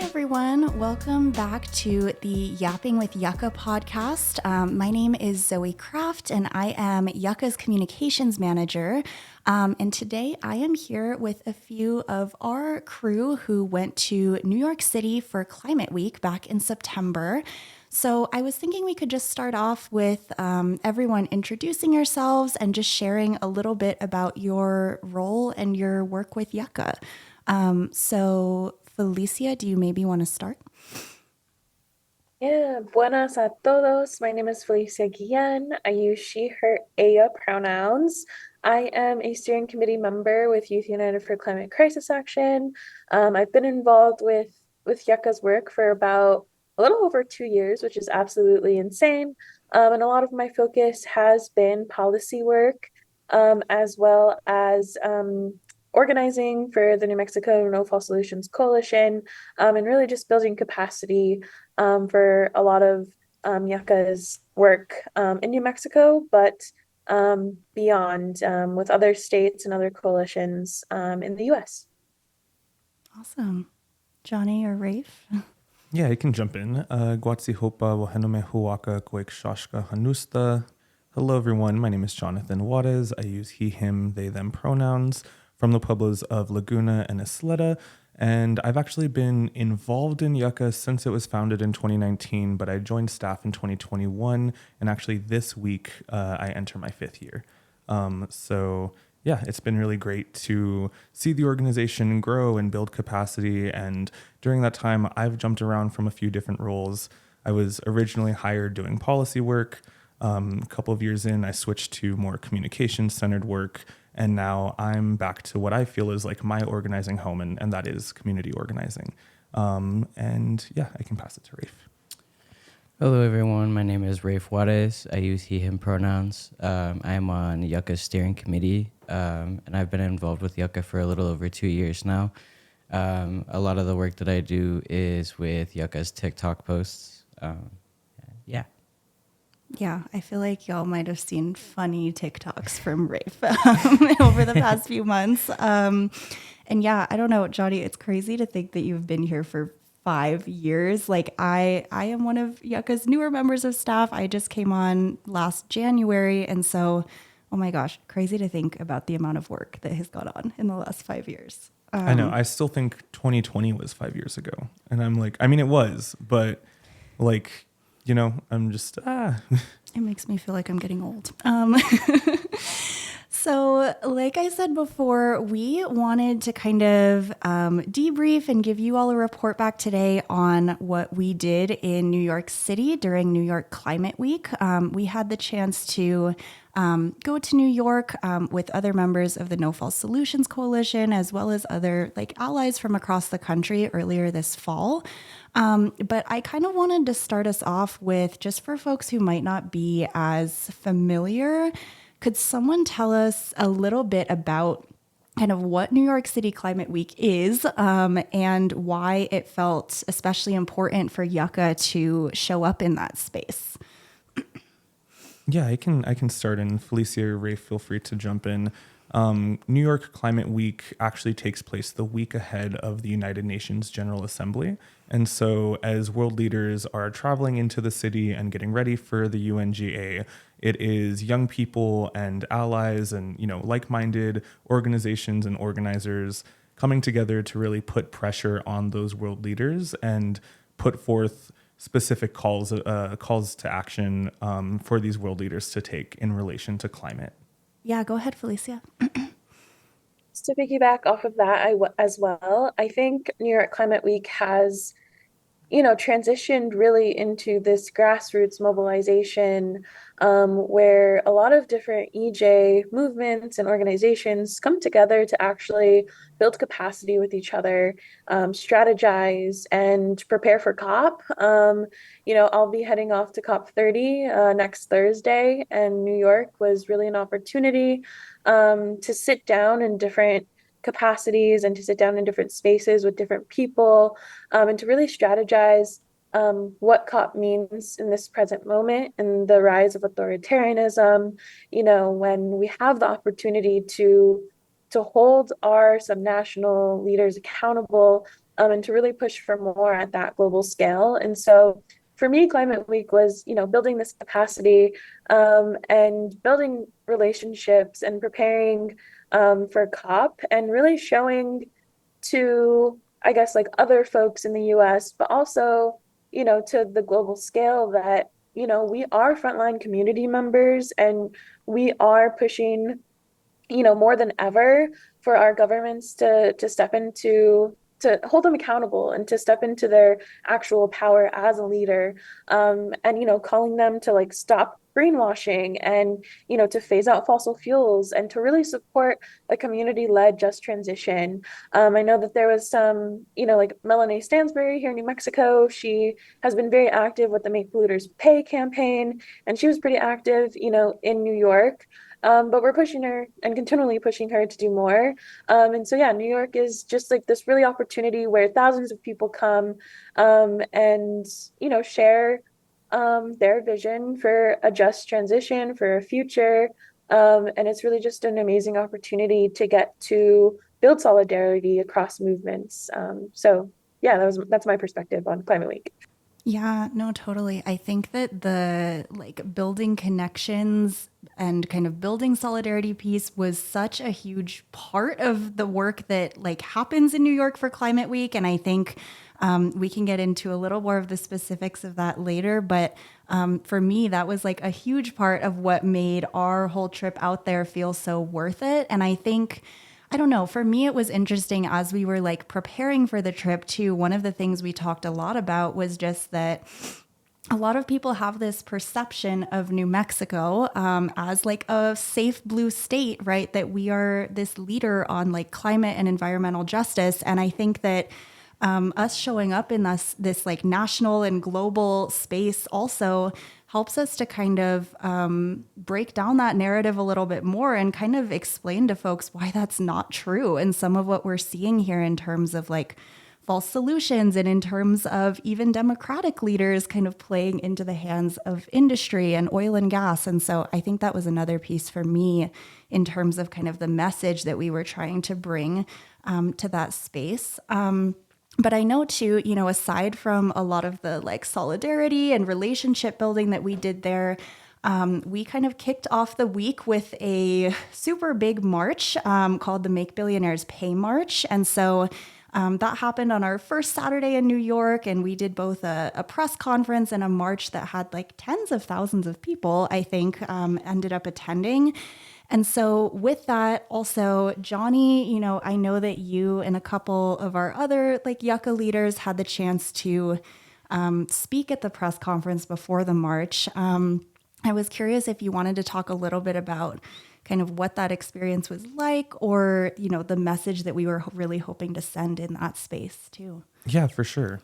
everyone. Welcome back to the Yapping with YUCCA podcast. My name is Zoey Kraft, and I am YUCCA's communications manager. And today I am here with a few of our crew who went to New York City for Climate Week back in September. So I was thinking we could just start off with everyone introducing yourselves and just sharing a little bit about your role and your work with YUCCA. So Feleecia, do you maybe want to start? Yeah, buenas a todos. My name is Feleecia Guillen. I use she, her, ella pronouns. I am a steering committee member with Youth United for Climate Crisis Action. I've been involved with YUCCA's work for about a little over 2 years, which is absolutely insane. And a lot of my focus has been policy work, as well as organizing for the New Mexico No Fall Solutions Coalition, and really just building capacity for a lot of YUCCA's work in New Mexico, but beyond with other states and other coalitions in the US. Awesome. Johnny or Rafe? Yeah, I can jump in. Guatsi hopa wahenome huaka kwek shashka hanusta. Hello, everyone. My name is Jonathan Juarez. I use he, him, they, them pronouns from the pueblos of Laguna and Isleta. And I've actually been involved in YUCCA since it was founded in 2019, but I joined staff in 2021. And actually this week, I enter my 5th year. So yeah, it's been really great to see the organization grow and build capacity. And during that time, I've jumped around from a few different roles. I was originally hired doing policy work. A couple of years in, I switched to more communication-centered work. And now I'm back to what I feel is like my organizing home, and that is community organizing. And yeah, I can pass it to Raife. Hello, everyone. My name is Raife Juarez. I use he, him pronouns. I am on YUCCA's steering committee, and I've been involved with YUCCA for a little over 2 years now. A lot of the work that I do is with YUCCA's TikTok posts. Yeah. Yeah, I feel like y'all might have seen funny TikToks from Rafe over the past few months. And yeah, I don't know, Johnny, it's crazy to think that you've been here for 5 years. Like I am one of YUCCA's newer members of staff. I just came on last January. And so, oh my gosh, crazy to think about the amount of work that has gone on in the last 5 years. I know. I still think 2020 was 5 years ago. And I'm like, I mean, it was, but like, you know, I'm just, It makes me feel like I'm getting old. So like I said before, we wanted to kind of debrief and give you all a report back today on what we did in New York City during New York Climate Week. We had the chance to go to New York with other members of the No Fall Solutions Coalition, as well as other like allies from across the country earlier this fall. But I kind of wanted to start us off with, just for folks who might not be as familiar, could someone tell us a little bit about kind of what New York City Climate Week is and why it felt especially important for YUCCA to show up in that space? Yeah, I can start, and Feleecia or Ray, feel free to jump in. New York Climate Week actually takes place the week ahead of the United Nations General Assembly. And so as world leaders are traveling into the city and getting ready for the UNGA, it is young people and allies and, you know, like-minded organizations and organizers coming together to really put pressure on those world leaders and put forth specific calls to action for these world leaders to take in relation to climate. Yeah, go ahead, Feleecia. Just to piggyback off of that, as well, I think New York Climate Week has transitioned really into this grassroots mobilization where a lot of different EJ movements and organizations come together to actually build capacity with each other, strategize, and prepare for COP. I'll be heading off to COP 30 next Thursday, and New York was really an opportunity to sit down in different capacities and to sit down in different spaces with different people and to really strategize what COP means in this present moment and the rise of authoritarianism, when we have the opportunity to hold our subnational leaders accountable and to really push for more at that global scale. And so for me, Climate Week was, building this capacity, and building relationships and preparing for COP and really showing to, I guess, like other folks in the US, but also, to the global scale that, we are frontline community members and we are pushing, more than ever for our governments to step into, to hold them accountable and to step into their actual power as a leader, and calling them to like stop greenwashing and to phase out fossil fuels and to really support a community-led just transition. I know that there was some, like Melanie Stansbury here in New Mexico. She has been very active with the Make Polluters Pay campaign, and she was pretty active, in New York. But we're pushing her and continually pushing her to do more. And so, yeah, New York is just like this really opportunity where thousands of people come, and, share their vision for a just transition, for a future. And it's really just an amazing opportunity to get to build solidarity across movements. So, yeah, that's my perspective on Climate Week. Yeah, no, totally. I think that the like building connections and kind of building solidarity piece was such a huge part of the work that like happens in New York for Climate Week. And I think we can get into a little more of the specifics of that later. But for me, that was like a huge part of what made our whole trip out there feel so worth it. And I think I don't know. For me, it was interesting as we were like preparing for the trip too. One of the things we talked a lot about was just that a lot of people have this perception of New Mexico as like a safe blue state, right? That we are this leader on like climate and environmental justice. And I think that us showing up in this like national and global space also helps us to kind of break down that narrative a little bit more and kind of explain to folks why that's not true. And some of what we're seeing here in terms of like false solutions and in terms of even democratic leaders kind of playing into the hands of industry and oil and gas. And so I think that was another piece for me in terms of kind of the message that we were trying to bring to that space. But I know too, aside from a lot of the like solidarity and relationship building that we did there, we kind of kicked off the week with a super big march called the Make Billionaires Pay March. And so that happened on our first Saturday in New York. And we did both a press conference and a march that had like tens of thousands of people, I think, ended up attending. And so with that, also, Johnny, I know that you and a couple of our other like YUCCA leaders had the chance to speak at the press conference before the march. I was curious if you wanted to talk a little bit about kind of what that experience was like or, the message that we were really hoping to send in that space too. Yeah, for sure.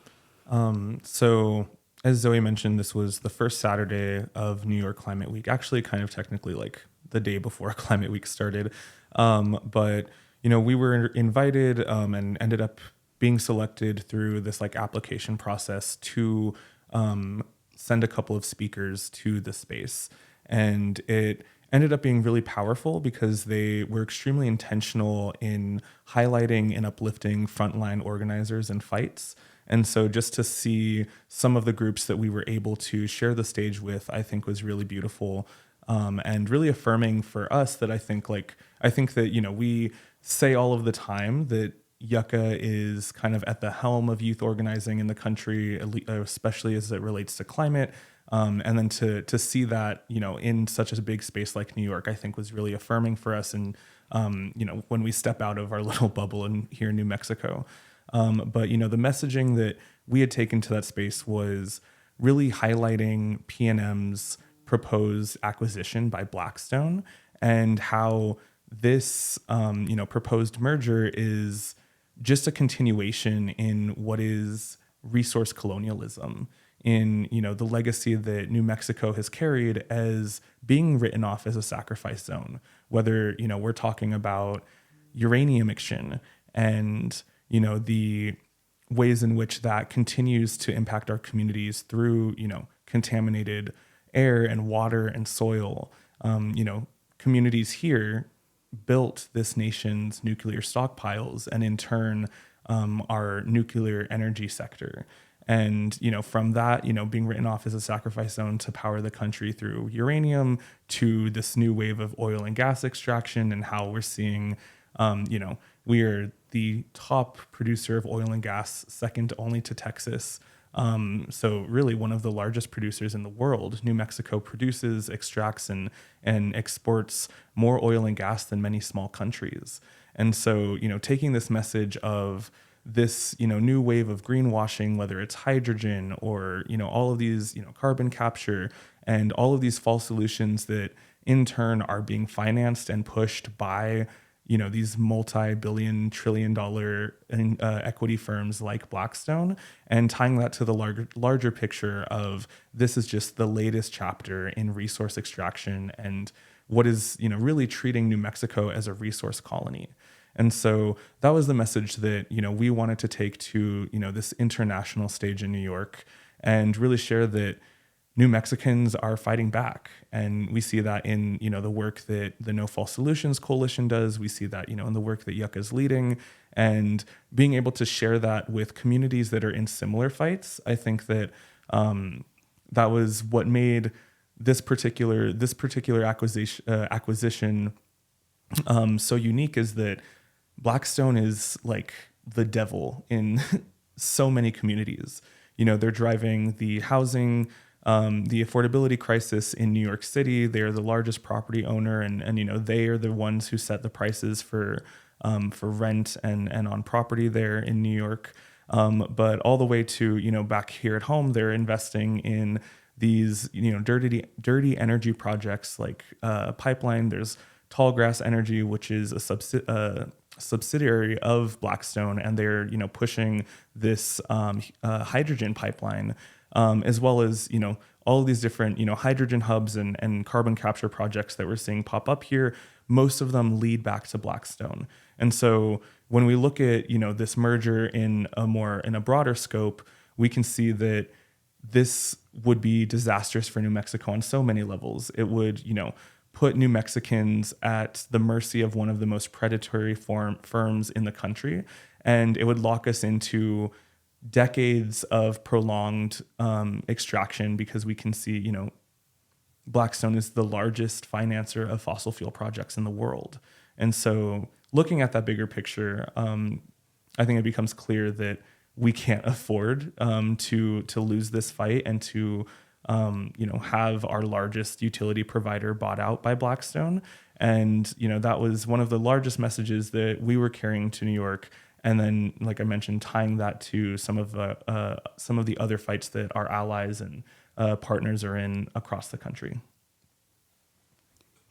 So as Zoe mentioned, this was the first Saturday of New York Climate Week, actually kind of technically like the day before Climate Week started. But, we were invited and ended up being selected through this like application process to send a couple of speakers to the space. And it ended up being really powerful because they were extremely intentional in highlighting and uplifting frontline organizers and fights. And so just to see some of the groups that we were able to share the stage with, I think was really beautiful. And really affirming for us that I think that, we say all of the time that YUCCA is kind of at the helm of youth organizing in the country, especially as it relates to climate. And then to see that, in such a big space like New York, I think was really affirming for us. And, when we step out of our little bubble here in New Mexico. But, the messaging that we had taken to that space was really highlighting PNM's proposed acquisition by Blackstone and how this, proposed merger is just a continuation in what is resource colonialism, in, the legacy that New Mexico has carried as being written off as a sacrifice zone, whether, we're talking about uranium extraction and, the ways in which that continues to impact our communities through, contaminated air and water and soil. Communities here built this nation's nuclear stockpiles and in turn our nuclear energy sector. And, from that, being written off as a sacrifice zone to power the country through uranium, to this new wave of oil and gas extraction, and how we're seeing, we are the top producer of oil and gas, second only to Texas. So really one of the largest producers in the world. New Mexico produces, extracts, and exports more oil and gas than many small countries. And so, taking this message of this, new wave of greenwashing, whether it's hydrogen or, all of these, carbon capture and all of these false solutions that in turn are being financed and pushed by, these multi-billion, trillion-dollar equity firms like Blackstone, and tying that to the larger picture of this is just the latest chapter in resource extraction and what is, really treating New Mexico as a resource colony. And so that was the message that, we wanted to take to, this international stage in New York, and really share that New Mexicans are fighting back. And we see that in, the work that the No False Solutions Coalition does. We see that, in the work that YUCCA is leading, and being able to share that with communities that are in similar fights. I think that that was what made this particular acquisition so unique, is that Blackstone is like the devil in so many communities. They're driving the housing, the affordability crisis in New York City. They're the largest property owner, and they are the ones who set the prices for rent and on property there in New York. But all the way to, back here at home, they're investing in these, dirty energy projects like pipeline. There's Tallgrass Energy, which is a subsidiary of Blackstone, and they're pushing this hydrogen pipeline, as well as all of these different hydrogen hubs and carbon capture projects that we're seeing pop up here. Most of them lead back to Blackstone. And so when we look at this merger in a broader scope, we can see that this would be disastrous for New Mexico on so many levels. It would put New Mexicans at the mercy of one of the most predatory firms in the country. And it would lock us into decades of prolonged extraction, because we can see, Blackstone is the largest financer of fossil fuel projects in the world. And so looking at that bigger picture, I think it becomes clear that we can't afford to lose this fight, and to have our largest utility provider bought out by Blackstone. And, that was one of the largest messages that we were carrying to New York. And then, like I mentioned, tying that to some of the other fights that our allies and partners are in across the country.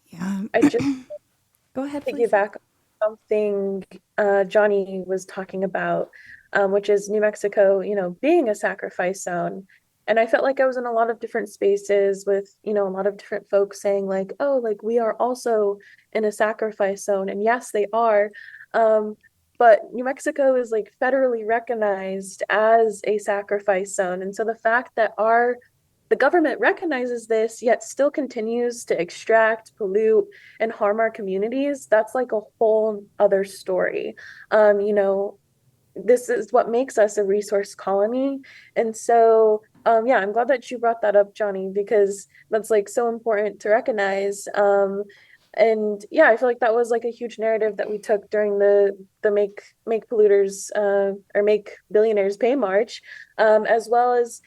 Yeah. I just Go ahead, Feleecia. piggyback on something Johnny was talking about, which is New Mexico, being a sacrifice zone. And I felt like I was in a lot of different spaces with, a lot of different folks saying like, oh, like we are also in a sacrifice zone. And yes, they are. But New Mexico is like federally recognized as a sacrifice zone. And so the fact that the government recognizes this, yet still continues to extract, pollute, and harm our communities, that's like a whole other story. This is what makes us a resource colony. And so, I'm glad that you brought that up, Johnny, because that's like so important to recognize. And yeah, I feel like that was like a huge narrative that we took during the make polluters or make billionaires pay march, as well as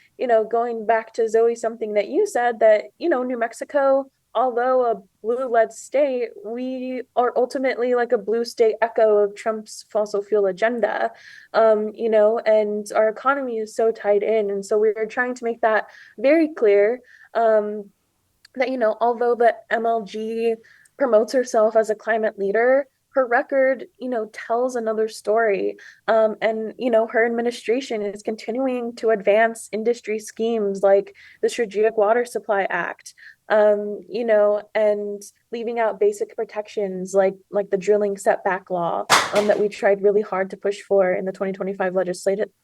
going back to Zoey, something that you said, that New Mexico, although a blue-led state, we are ultimately like a blue state echo of Trump's fossil fuel agenda, and our economy is so tied in. And so we're trying to make that very clear, that, although the MLG promotes herself as a climate leader, her record, tells another story. And, her administration is continuing to advance industry schemes like the Strategic Water Supply Act, and leaving out basic protections like the drilling setback law that we tried really hard to push for in the 2025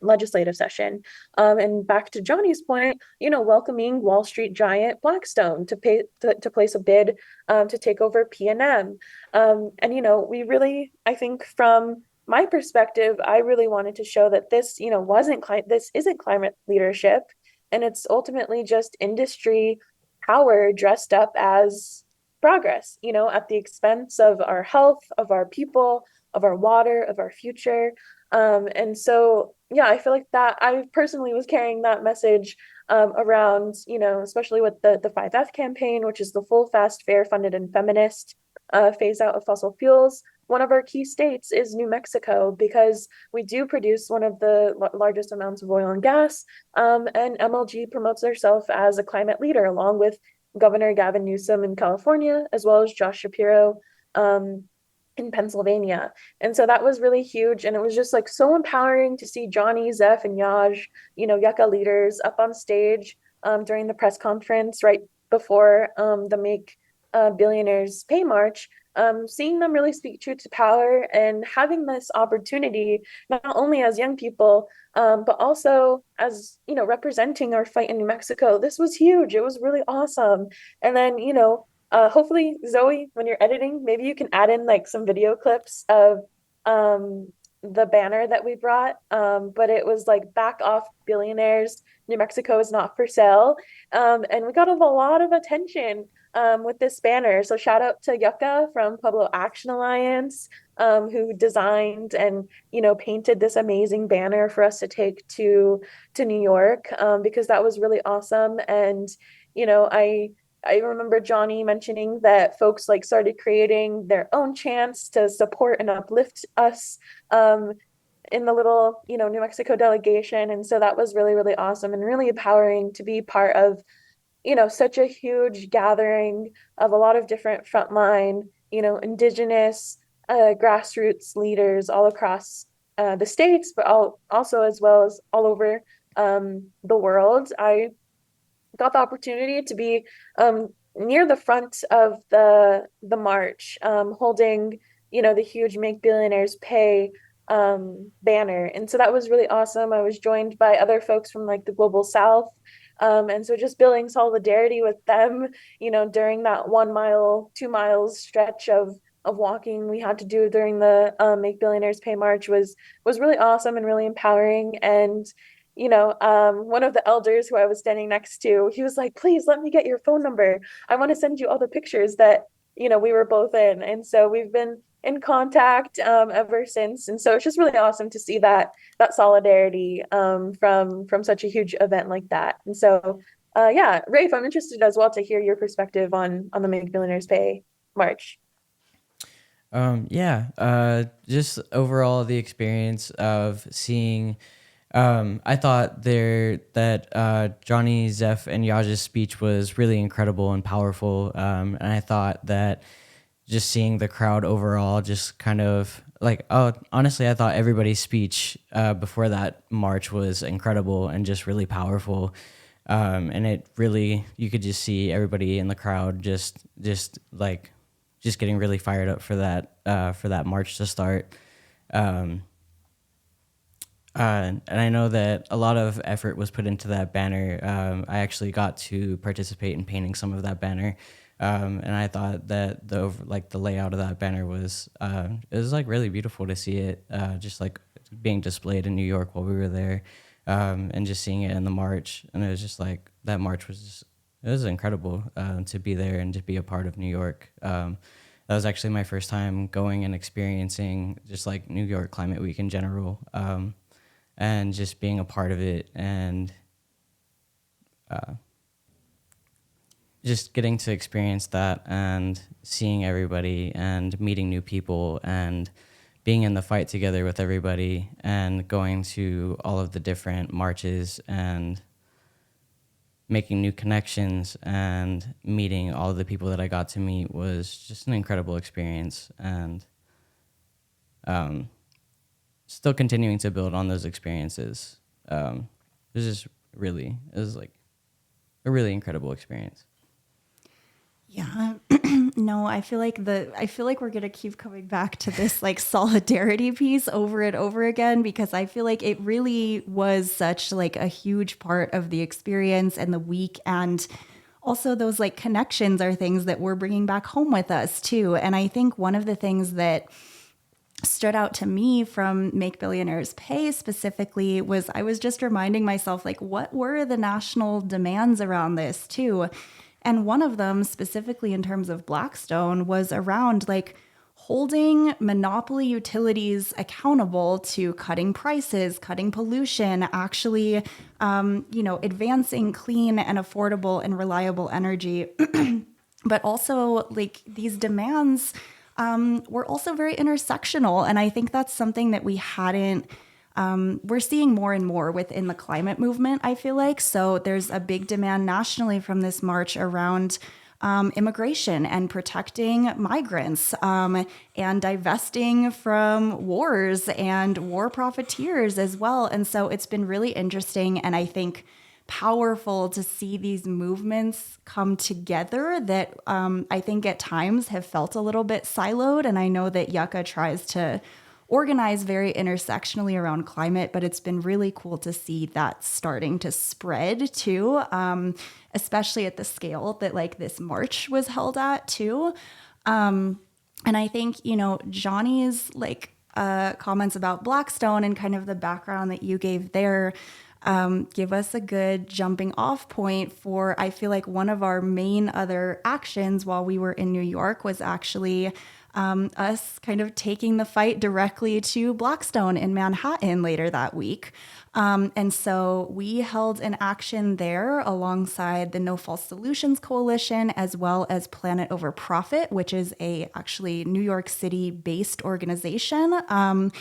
legislative session. And back to Johnny's point, welcoming Wall Street giant Blackstone to place a bid to take over PNM. And we really, I think, from my perspective, I really wanted to show that this, this isn't climate leadership, and it's ultimately just industry power dressed up as progress, at the expense of our health, of our people, of our water, of our future. And so, yeah, I feel like that I personally was carrying that message around, especially with the 5F campaign, which is the full, fast, fair, funded, and feminist phase out of fossil fuels. One of our key states is New Mexico because we do produce one of the largest amounts of oil and gas. And MLG promotes herself as a climate leader, along with Governor Gavin Newsom in California, as well as Josh Shapiro in Pennsylvania. And so that was really huge. And it was just like so empowering to see Johnny, Zeph, and Yaj, YUCCA leaders up on stage during the press conference right before the Make Billionaires Pay March, seeing them really speak truth to power and having this opportunity, not only as young people, but also as, representing our fight in New Mexico. This was huge. It was really awesome. And then, hopefully, Zoey, when you're editing, maybe you can add in like some video clips of the banner that we brought. But it was like back off billionaires. New Mexico is not for sale. And we got a lot of attention with this banner. So shout out to YUCCA from Pueblo Action Alliance, who designed and, painted this amazing banner for us to take to New York, because that was really awesome. And, I remember Johnny mentioning that folks like started creating their own chants to support and uplift us in the little, New Mexico delegation. And so that was really, really awesome and really empowering to be part of, such a huge gathering of a lot of different frontline, indigenous grassroots leaders all across the states, but also as well as all over the world. I got the opportunity to be near the front of the march, holding, the huge Make Billionaires Pay banner. And so that was really awesome. I was joined by other folks from like the Global South. And so just building solidarity with them, during that 1 mile, 2 miles stretch of walking we had to do during the Make Billionaires Pay March was really awesome and really empowering. And one of the elders who I was standing next to, he was like, please let me get your phone number. I want to send you all the pictures that, we were both in. And so we've been in contact ever since. And so it's just really awesome to see that solidarity from such a huge event like that. And so, yeah, Rafe, I'm interested as well to hear your perspective on the Make Billionaires Pay March. Just overall the experience of seeing. I thought that Johnny, Zeph, and Yaj's speech was really incredible and powerful. And I thought that just seeing the crowd overall, just kind of like, honestly, I thought everybody's speech before that march was incredible and just really powerful. And it really, you could just see everybody in the crowd just getting really fired up for that march to start. And I know that a lot of effort was put into that banner. I actually got to participate in painting some of that banner, and I thought that the layout of that banner was it was like really beautiful to see it, just like being displayed in New York while we were there, and just seeing it in the march. And it was just like that march was it was incredible to be there and to be a part of New York. That was actually my first time going and experiencing just like New York Climate Week in general. And just being a part of it and just getting to experience that and seeing everybody and meeting new people and being in the fight together with everybody and going to all of the different marches and making new connections and meeting all of the people that I got to meet was just an incredible experience. And still continuing to build on those experiences. It was like a really incredible experience. Yeah. No, I feel like we're going to keep coming back to this like solidarity piece over and over again, because I feel like it really was such like a huge part of the experience and the week. And also those like connections are things that we're bringing back home with us too. And I think one of the things that stood out to me from Make Billionaires Pay specifically was I was just reminding myself, like, what were the national demands around this too? And one of them, specifically in terms of Blackstone, was around like holding monopoly utilities accountable to cutting prices, cutting pollution, actually, advancing clean and affordable and reliable energy. But also, like, these demands were also very intersectional. And I think that's something that we hadn't, we're seeing more and more within the climate movement, I feel like. So there's a big demand nationally from this march around immigration and protecting migrants, and divesting from wars and war profiteers as well. And so it's been really interesting, and I think powerful to see these movements come together that I think at times have felt a little bit siloed. And I know that YUCCA tries to organize very intersectionally around climate, but it's been really cool to see that starting to spread too, especially at the scale that like this march was held at too. And I think, Johnny's like comments about Blackstone and kind of the background that you gave there give us a good jumping off point for, I feel like one of our main other actions while we were in New York was actually us kind of taking the fight directly to Blackstone in Manhattan later that week. And so we held an action there alongside the No False Solutions Coalition, as well as Planet Over Profit, which is a actually New York City based organization. And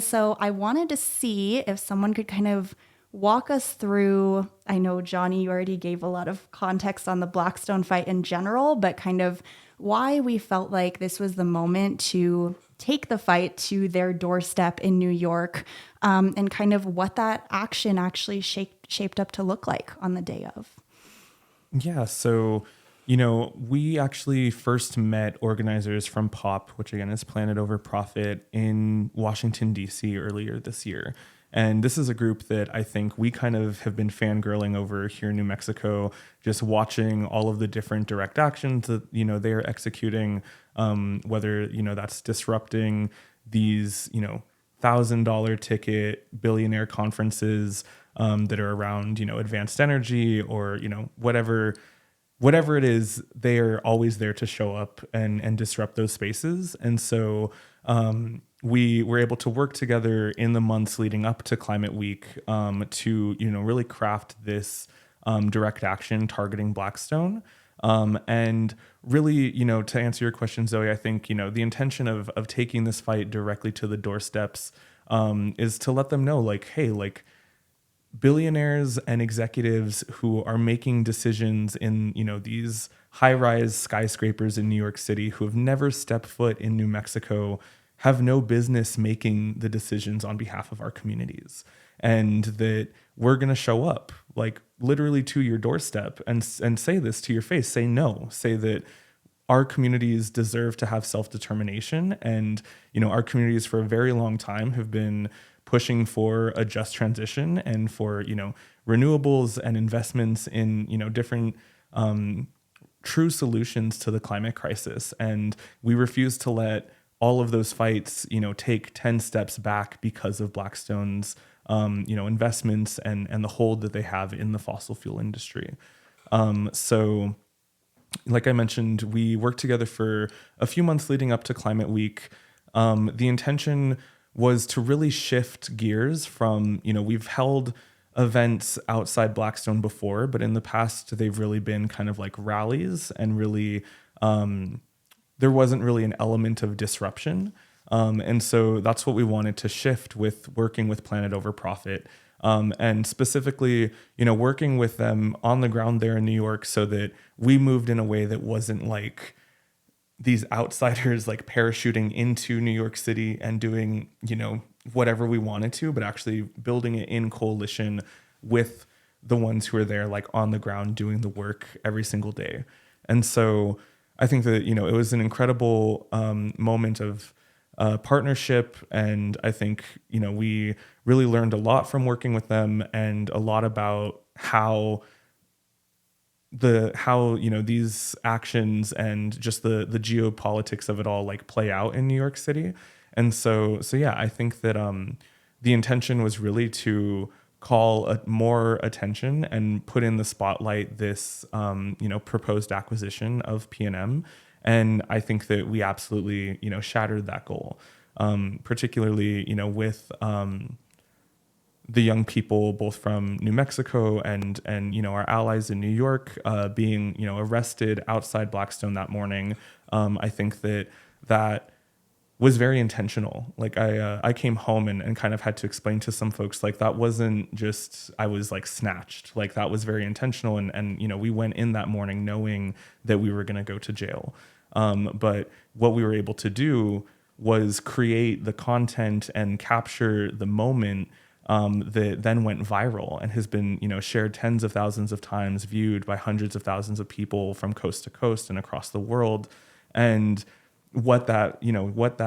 so I wanted to see if someone could kind of walk us through. I know, Johnny, you already gave a lot of context on the Blackstone fight in general, but kind of why we felt like this was the moment to take the fight to their doorstep in New York, and kind of what that action actually shaped up to look like on the day of. Yeah, so, we actually first met organizers from POP, which again is Planet Over Profit, in Washington, D.C. earlier this year. And this is a group that I think we kind of have been fangirling over here in New Mexico, just watching all of the different direct actions that, they're executing, whether, that's disrupting these, $1,000 ticket billionaire conferences that are around, advanced energy or, whatever it is, they are always there to show up and disrupt those spaces. And so we were able to work together in the months leading up to Climate Week to, really craft this direct action targeting Blackstone. And really, to answer your question, Zoe, I think, the intention of taking this fight directly to the doorsteps is to let them know, like, hey, like, billionaires and executives who are making decisions in, these high-rise skyscrapers in New York City who have never stepped foot in New Mexico have no business making the decisions on behalf of our communities. And that we're going to show up, like, literally to your doorstep and say this to your face. Say no. Say that our communities deserve to have self-determination. And, our communities for a very long time have been pushing for a just transition and for, renewables and investments in, different true solutions to the climate crisis. And we refuse to let all of those fights, take 10 steps back because of Blackstone's, investments and the hold that they have in the fossil fuel industry. So like I mentioned, we worked together for a few months leading up to Climate Week. The intention was to really shift gears from, we've held events outside Blackstone before, but in the past, they've really been kind of like rallies and really, there wasn't really an element of disruption. And so that's what we wanted to shift with working with Planet Over Profit. And specifically, working with them on the ground there in New York so that we moved in a way that wasn't like these outsiders like parachuting into New York City and doing, whatever we wanted to, but actually building it in coalition with the ones who are there, like on the ground doing the work every single day. And so I think that, it was an incredible moment of partnership. And I think, we really learned a lot from working with them and a lot about how these actions and just the geopolitics of it all like play out in New York City. And so yeah, I think that the intention was really to call more attention and put in the spotlight this proposed acquisition of P&M. And I think that we absolutely shattered that goal, particularly with the young people both from New Mexico and our allies in New York being arrested outside Blackstone that morning. I think that was very intentional. Like I came home and kind of had to explain to some folks, like, that wasn't just, I was like snatched, like that was very intentional. And we went in that morning knowing that we were going to go to jail. But what we were able to do was create the content and capture the moment that then went viral and has been shared tens of thousands of times, viewed by hundreds of thousands of people from coast to coast and across the world. And what that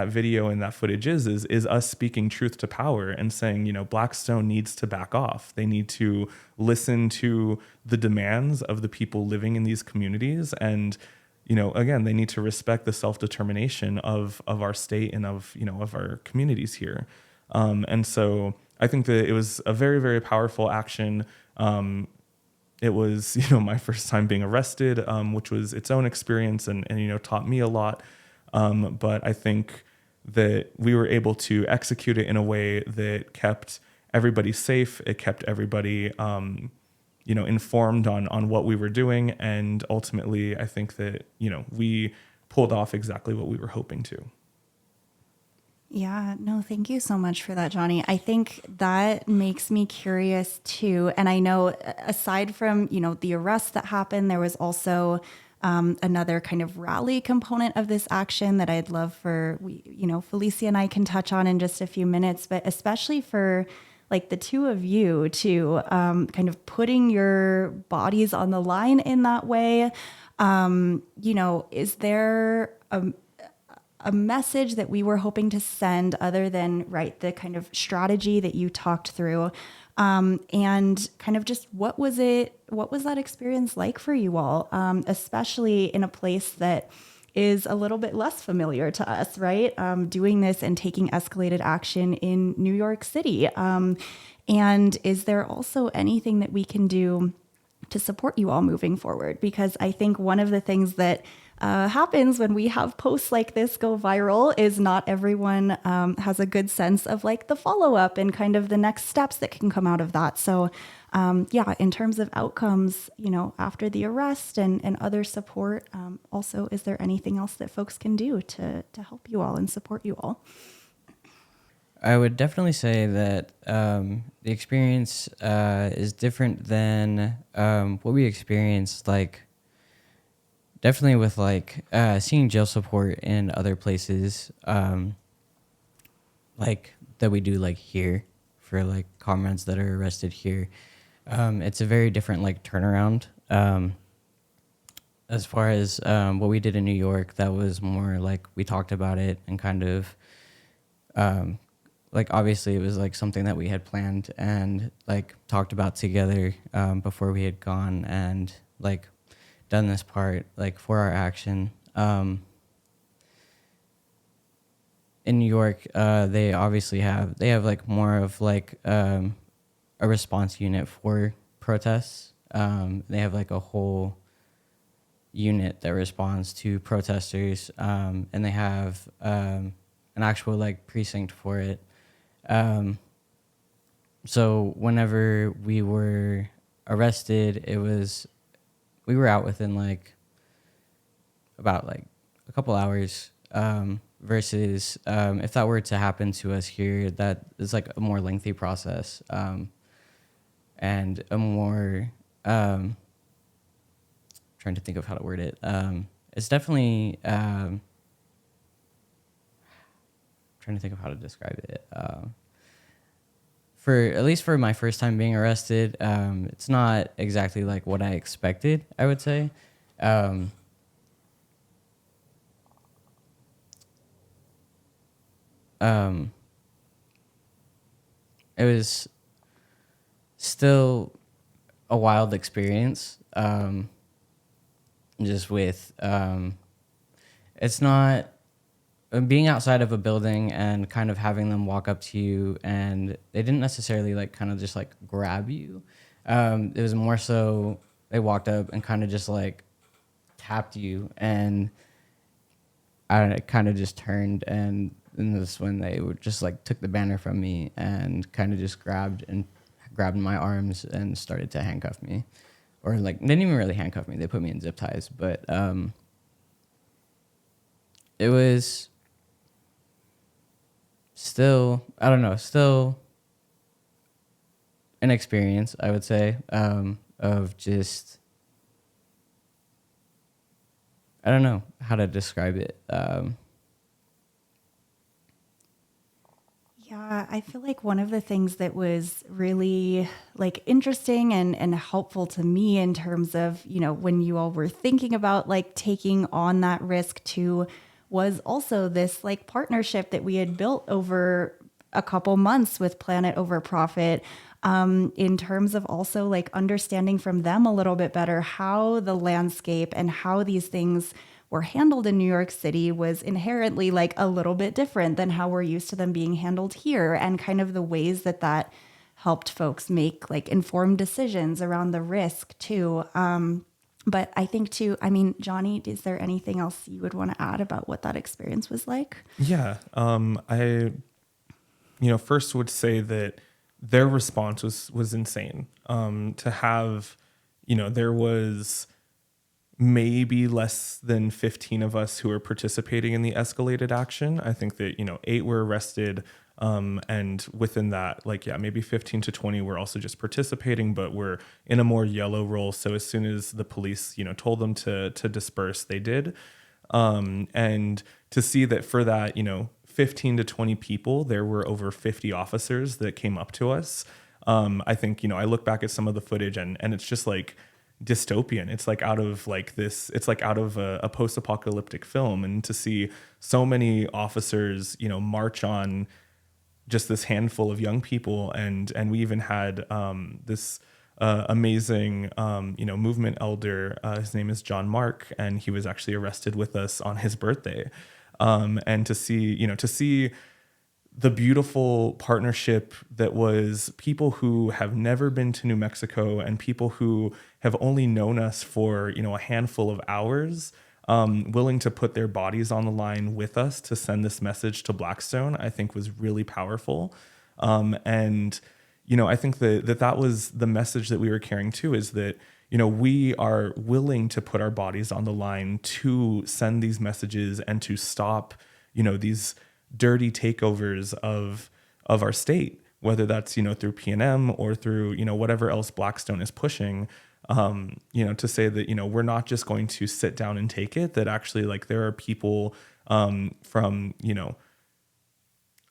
video and that footage is us speaking truth to power and saying, Blackstone needs to back off. They need to listen to the demands of the people living in these communities. And, again, they need to respect the self-determination of our state and of our communities here. And so I think that it was a very, very powerful action. It was, my first time being arrested, which was its own experience and taught me a lot. But I think that we were able to execute it in a way that kept everybody safe. It kept everybody, informed on what we were doing. And ultimately, I think that, we pulled off exactly what we were hoping to. Yeah, no, thank you so much for that, Johnny. I think that makes me curious too. And I know aside from, the arrest that happened, there was also another kind of rally component of this action that I'd love for, Feleecia and I can touch on in just a few minutes, but especially for like the two of you to kind of putting your bodies on the line in that way. Is there a message that we were hoping to send other than the kind of strategy that you talked through, and kind of just what was that experience like for you all, especially in a place that is a little bit less familiar to us, right? Doing this and taking escalated action in New York City. And is there also anything that we can do to support you all moving forward? Because I think one of the things that happens when we have posts like this go viral is not everyone has a good sense of like the follow-up and kind of the next steps that can come out of that. So in terms of outcomes, after the arrest and other support, also, is there anything else that folks can do to help you all and support you all? I would definitely say that the experience is different than what we experienced, definitely with seeing jail support in other places, that we do here for comrades that are arrested here. It's a very different turnaround. As far as what we did in New York, that was more we talked about it and kind of obviously it was something that we had planned and talked about together before we had gone and done this part for our action. In New York, they obviously have more of a response unit for protests. They have a whole unit that responds to protesters, and they have an actual precinct for it. So whenever we were arrested, we were out within about a couple hours, versus if that were to happen to us here, that is a more lengthy process, and a more trying to think of how to word it. It's definitely trying to think of how to describe it. At least for my first time being arrested, it's not exactly what I expected, I would say. It was still a wild experience, just with, it's not being outside of a building and kind of having them walk up to you, and they didn't necessarily like kind of just like grab you. It was more so they walked up and kind of just like tapped you, and I kind of just turned, and this when they were just like took the banner from me and kind of just grabbed my arms and started to handcuff me, or like they didn't even really handcuff me. They put me in zip ties, but it was still, I don't know, still an experience, I would say, of just, I don't know how to describe it. Yeah, I feel like one of the things that was really like interesting and helpful to me in terms of, you know, when you all were thinking about like taking on that risk too, was also this like partnership that we had built over a couple months with Planet Over Profit, in terms of also like understanding from them a little bit better how the landscape and how these things were handled in New York City was inherently like a little bit different than how we're used to them being handled here, and kind of the ways that that helped folks make like informed decisions around the risk too. But I think too, I mean, Johnny, is there anything else you would want to add about what that experience was like? Yeah. I, first would say that their response was insane. To have, there was maybe less than 15 of us who were participating in the escalated action. I think that, 8 were arrested. And within that, like, yeah, maybe 15 to 20 were also just participating, but were in a more yellow role. So as soon as the police, told them to disperse, they did. And to see that for that, 15 to 20 people, there were over 50 officers that came up to us. I think, I look back at some of the footage and it's just like dystopian. It's like out of like this, it's like out of a post-apocalyptic film. And to see so many officers, march on just this handful of young people. And we even had this amazing, movement elder. His name is John Mark, and he was actually arrested with us on his birthday. And to see the beautiful partnership that was people who have never been to New Mexico and people who have only known us for, a handful of hours, willing to put their bodies on the line with us to send this message to Blackstone, I think was really powerful. And I think that was the message that we were carrying too, is that, we are willing to put our bodies on the line to send these messages and to stop, these dirty takeovers of our state, whether that's, through P&M or through, whatever else Blackstone is pushing, to say that, we're not just going to sit down and take it, that actually like there are people from,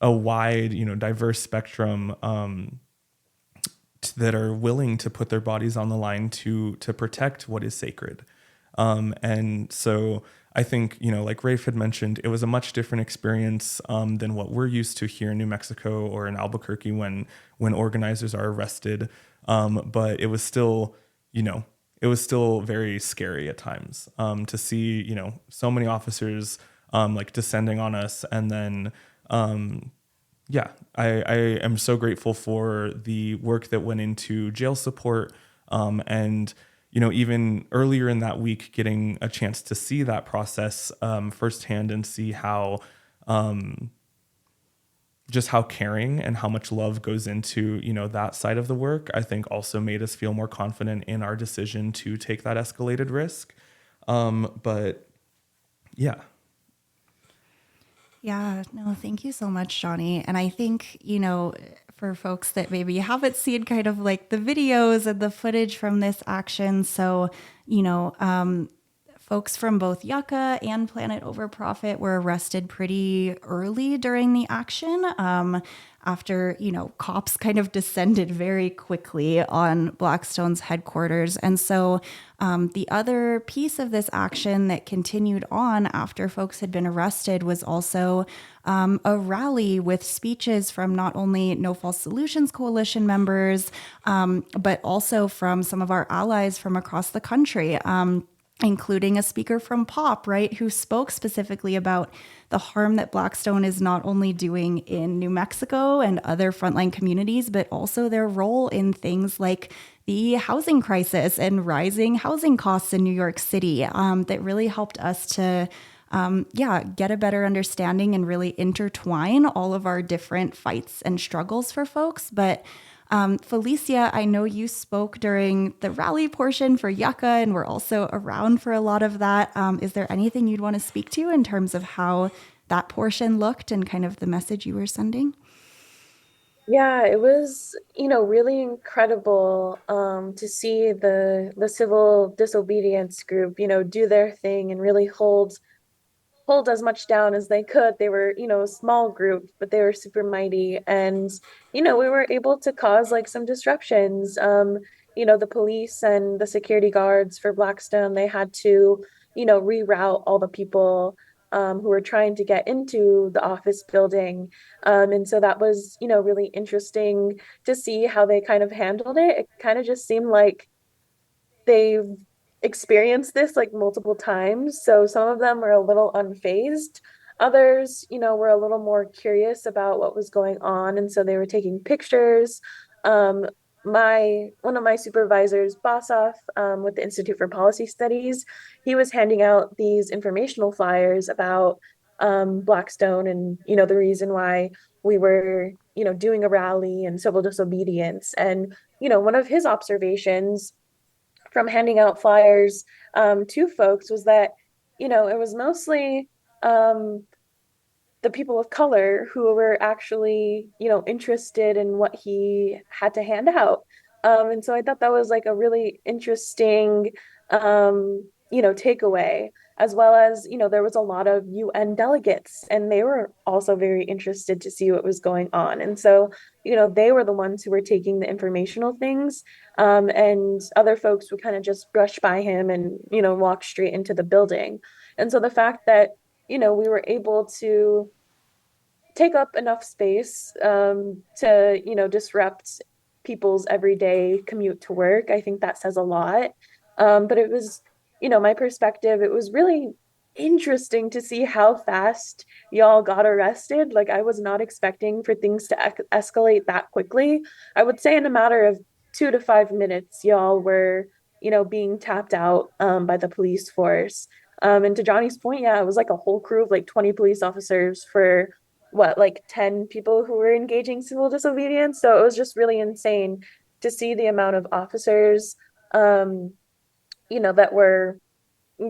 a wide, diverse spectrum that are willing to put their bodies on the line to protect what is sacred. And so I think, like Raife had mentioned, it was a much different experience than what we're used to here in New Mexico or in Albuquerque when organizers are arrested. But it was still, very scary at times to see, so many officers like descending on us. And then, I am so grateful for the work that went into jail support. And, even earlier in that week, getting a chance to see that process firsthand and see how, just how caring and how much love goes into, that side of the work, I think also made us feel more confident in our decision to take that escalated risk. But yeah. Yeah, no, thank you so much, Johnny. And I think, for folks that maybe haven't seen kind of like the videos and the footage from this action. So, folks from both YUCCA and Planet Over Profit were arrested pretty early during the action, after, cops kind of descended very quickly on Blackstone's headquarters. And so the other piece of this action that continued on after folks had been arrested was also a rally with speeches from not only No False Solutions Coalition members, but also from some of our allies from across the country. including a speaker from POP, right, who spoke specifically about the harm that Blackstone is not only doing in New Mexico and other frontline communities, but also their role in things like the housing crisis and rising housing costs in New York City, that really helped us to get a better understanding and really intertwine all of our different fights and struggles for folks. But Feleecia, I know you spoke during the rally portion for YUCCA, and we're also around for a lot of that. Is there anything you'd want to speak to in terms of how that portion looked and kind of the message you were sending? Yeah, it was, really incredible to see the civil disobedience group, do their thing and really hold as much down as they could. They were, a small group, but they were super mighty. And, we were able to cause like some disruptions. The police and the security guards for Blackstone, they had to, reroute all the people who were trying to get into the office building. And so that was, really interesting to see how they kind of handled it. It kind of just seemed like they've experienced this like multiple times. So some of them were a little unfazed. Others, were a little more curious about what was going on. And so they were taking pictures. Um, my one of my supervisors, Bossoff, with the Institute for Policy Studies, he was handing out these informational flyers about Blackstone and the reason why we were doing a rally and civil disobedience. And one of his observations from handing out flyers to folks was that, it was mostly um, the people of color who were actually, interested in what he had to hand out. And so I thought that was like a really interesting, takeaway, as well as, there was a lot of UN delegates, and they were also very interested to see what was going on. And so, they were the ones who were taking the informational things, and other folks would kind of just brush by him and, walk straight into the building. And so the fact that, we were able to take up enough space to disrupt people's everyday commute to work. I think that says a lot. But it was, my perspective. It was really interesting to see how fast y'all got arrested. Like I was not expecting for things to escalate that quickly. I would say in a matter of 2 to 5 minutes, y'all were being tapped out by the police force. And to Johnny's point, yeah, it was like a whole crew of like 20 police officers for what, like 10 people who were engaging civil disobedience. So it was just really insane to see the amount of officers, um, that were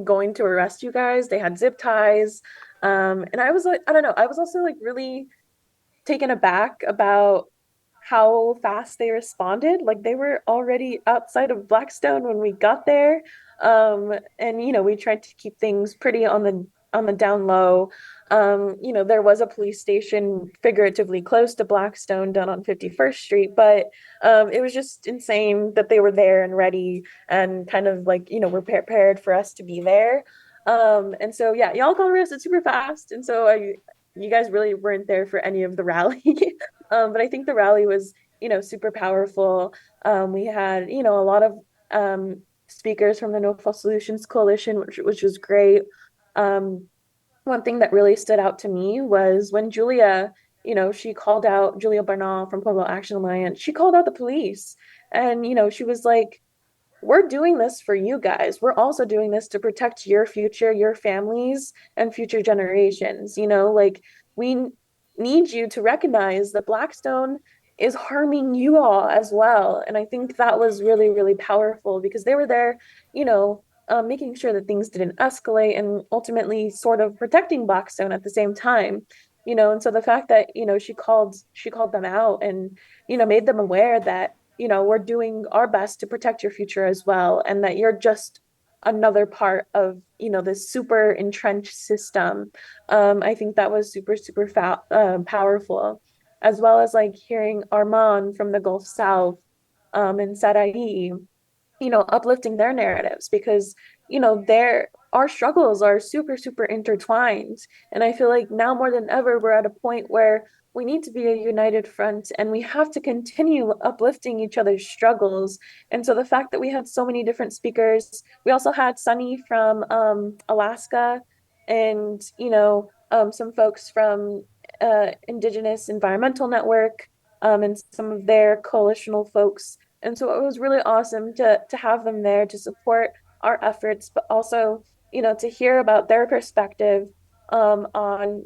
going to arrest you guys. They had zip ties. And I was like, I don't know, I was also like really taken aback about how fast they responded. Like they were already outside of Blackstone when we got there. And we tried to keep things pretty on the down low. There was a police station figuratively close to Blackstone down on 51st Street, but it was just insane that they were there and ready and kind of like, were prepared for us to be there. And so yeah, y'all got arrested super fast. And so you guys really weren't there for any of the rally. But I think the rally was, super powerful. We had, a lot of speakers from the No Fault Solutions Coalition, which was great. Um, One thing that really stood out to me was when Julia, she called out Julia Bernal from Pueblo Action Alliance. She called out the police, and she was like, we're doing this for you guys. We're also doing this to protect your future, your families, and future generations. Like we need you to recognize that Blackstone is harming you all as well. And I think that was really, really powerful because they were there, making sure that things didn't escalate and ultimately sort of protecting Blackstone at the same time. And so the fact that, she called them out and, made them aware that we're doing our best to protect your future as well, and that you're just another part of, this super entrenched system. I think that was super, super powerful, as well as like hearing Armand from the Gulf South and Sarai, uplifting their narratives because, they're our struggles are super, super intertwined. And I feel like now more than ever, we're at a point where we need to be a united front and we have to continue uplifting each other's struggles. And so the fact that we had so many different speakers, we also had Sunny from Alaska and, some folks from Indigenous Environmental Network and some of their coalitional folks. And so it was really awesome to have them there to support our efforts, but also, to hear about their perspective on,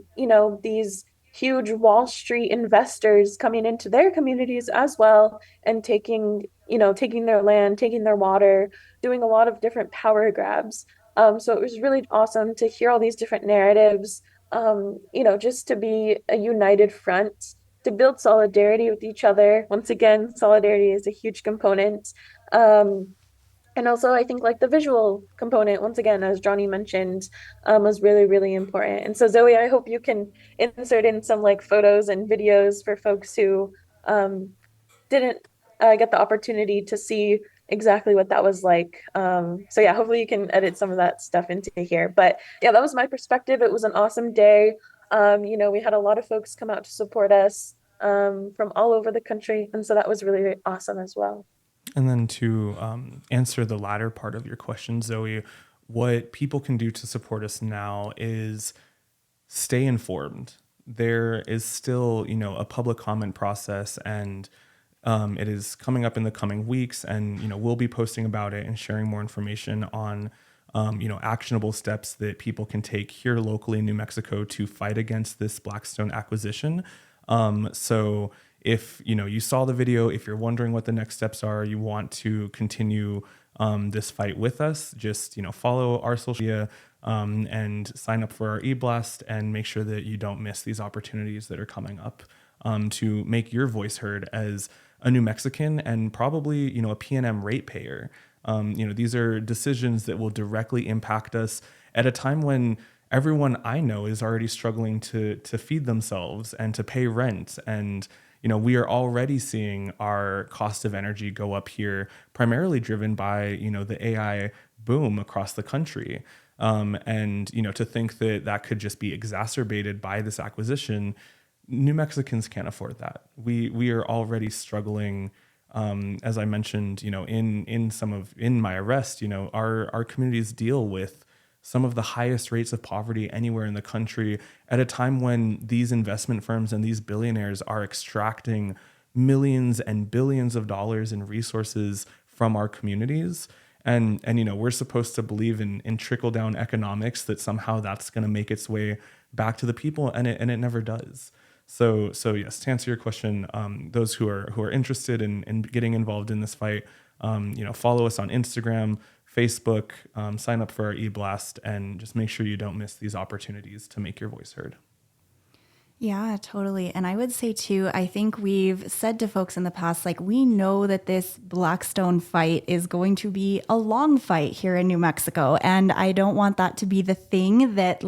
these huge Wall Street investors coming into their communities as well and taking their land, taking their water, doing a lot of different power grabs. So it was really awesome to hear all these different narratives, just to be a united front, to build solidarity with each other. Once again, solidarity is a huge component. And also, I think like the visual component, once again, as Johnny mentioned, was really, really important. And so, Zoey, I hope you can insert in some like photos and videos for folks who didn't get the opportunity to see exactly what that was like. So yeah, hopefully you can edit some of that stuff into here. But yeah, that was my perspective. It was an awesome day. We had a lot of folks come out to support us from all over the country. And so that was really, really awesome as well. And then to answer the latter part of your question, Zoe, what people can do to support us now is stay informed. There is still, a public comment process, and it is coming up in the coming weeks, and we'll be posting about it and sharing more information on actionable steps that people can take here locally in New Mexico to fight against this Blackstone acquisition. So if you saw the video, if you're wondering what the next steps are, you want to continue this fight with us, just follow our social media and sign up for our e-blast and make sure that you don't miss these opportunities that are coming up to make your voice heard as a New Mexican and probably a PNM ratepayer. These are decisions that will directly impact us at a time when everyone I know is already struggling to feed themselves and to pay rent. And we are already seeing our cost of energy go up here, primarily driven by the AI boom across the country. And to think that could just be exacerbated by this acquisition, New Mexicans can't afford that. We are already struggling. As I mentioned, in my arrest, our communities deal with some of the highest rates of poverty anywhere in the country at a time when these investment firms and these billionaires are extracting millions and billions of dollars in resources from our communities. And we're supposed to believe in trickle down economics, that somehow that's going to make its way back to the people, and it never does. So yes, to answer your question, those who are interested in getting involved in this fight, follow us on Instagram, Facebook, sign up for our e-blast, and just make sure you don't miss these opportunities to make your voice heard. Yeah, totally. And I would say too, I think we've said to folks in the past, like, we know that this Blackstone fight is going to be a long fight here in New Mexico. And I don't want that to be the thing that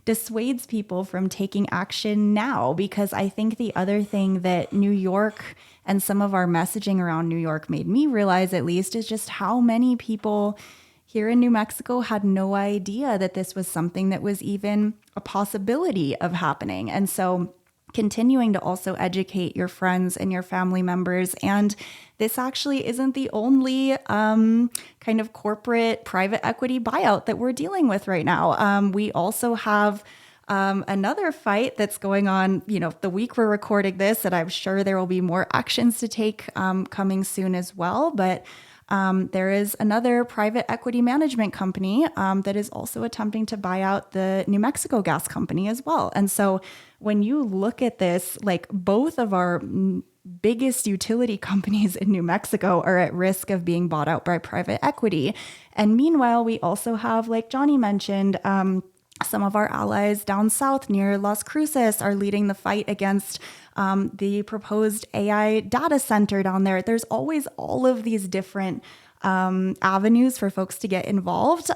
dissuades people from taking action now, because I think the other thing that New York and some of our messaging around New York made me realize, at least, is just how many people here in New Mexico had no idea that this was something that was even a possibility of happening. And so continuing to also educate your friends and your family members. And this actually isn't the only kind of corporate private equity buyout that we're dealing with right now. We also have another fight that's going on, the week we're recording this, and I'm sure there will be more actions to take coming soon as well. But there is another private equity management company that is also attempting to buy out the New Mexico Gas Company as well. And so when you look at this, both of our biggest utility companies in New Mexico are at risk of being bought out by private equity. And meanwhile, we also have, like Johnny mentioned, some of our allies down south near Las Cruces are leading the fight against the proposed AI data center down there. There's always all of these different avenues for folks to get involved.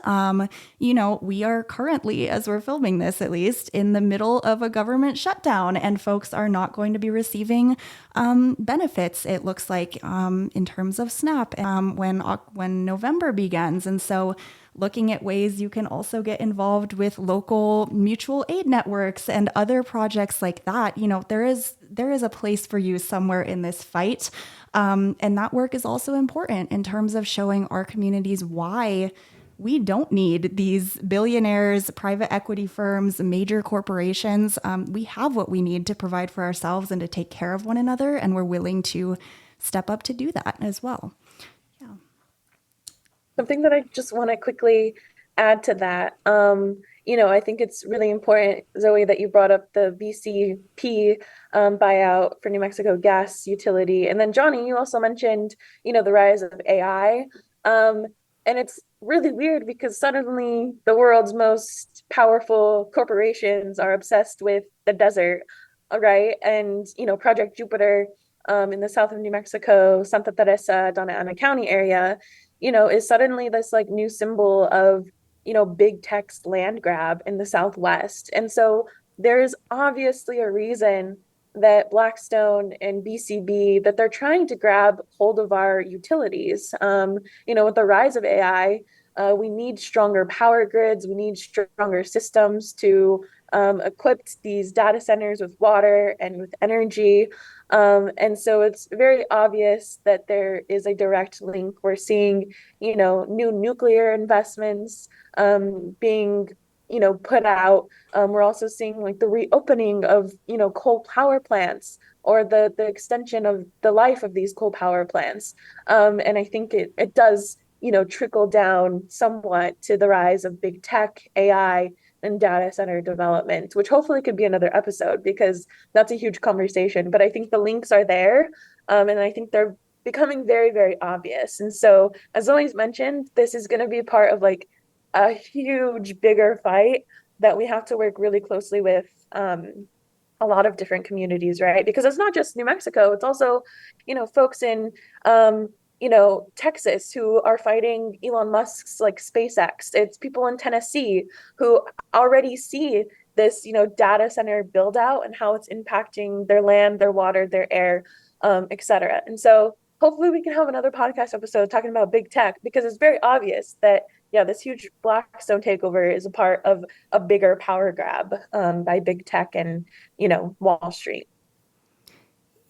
We are currently, as we're filming this at least, in the middle of a government shutdown, and folks are not going to be receiving benefits, it looks like, in terms of SNAP when November begins. And so looking at ways you can also get involved with local mutual aid networks and other projects like that. There is a place for you somewhere in this fight. And that work is also important in terms of showing our communities why we don't need these billionaires, private equity firms, major corporations. We have what we need to provide for ourselves and to take care of one another, and we're willing to step up to do that as well. Yeah. Something that I just want to quickly add to that, I think it's really important, Zoe, that you brought up the VCP buyout for New Mexico gas utility. And then Johnny, you also mentioned, the rise of AI. And it's really weird because suddenly the world's most powerful corporations are obsessed with the desert, right? And, Project Jupiter in the south of New Mexico, Santa Teresa, Donna Ana County area, is suddenly this like new symbol of, big tech's land grab in the Southwest. And so there is obviously a reason that Blackstone and BCB that they're trying to grab hold of our utilities. With the rise of AI, we need stronger power grids. We need stronger systems to equip these data centers with water and with energy. And so it's very obvious that there is a direct link. We're seeing, new nuclear investments being put out. We're also seeing like the reopening of, coal power plants or the extension of the life of these coal power plants. And I think it does, trickle down somewhat to the rise of big tech, AI, and data center development, which hopefully could be another episode because that's a huge conversation. But I think the links are there. And I think they're becoming very, very obvious. And so, as always mentioned, this is going to be part of like a huge, bigger fight that we have to work really closely with a lot of different communities, right? Because it's not just New Mexico, it's also, folks in, Texas who are fighting Elon Musk's like SpaceX. It's people in Tennessee who already see this, data center build out and how it's impacting their land, their water, their air, et cetera. And so hopefully we can have another podcast episode talking about big tech because it's very obvious that this huge Blackstone takeover is a part of a bigger power grab by big tech and, Wall Street.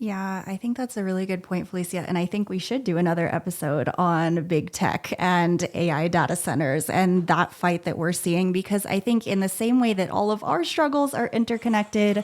Yeah, I think that's a really good point, Feleecia. And I think we should do another episode on big tech and AI data centers and that fight that we're seeing, because I think in the same way that all of our struggles are interconnected,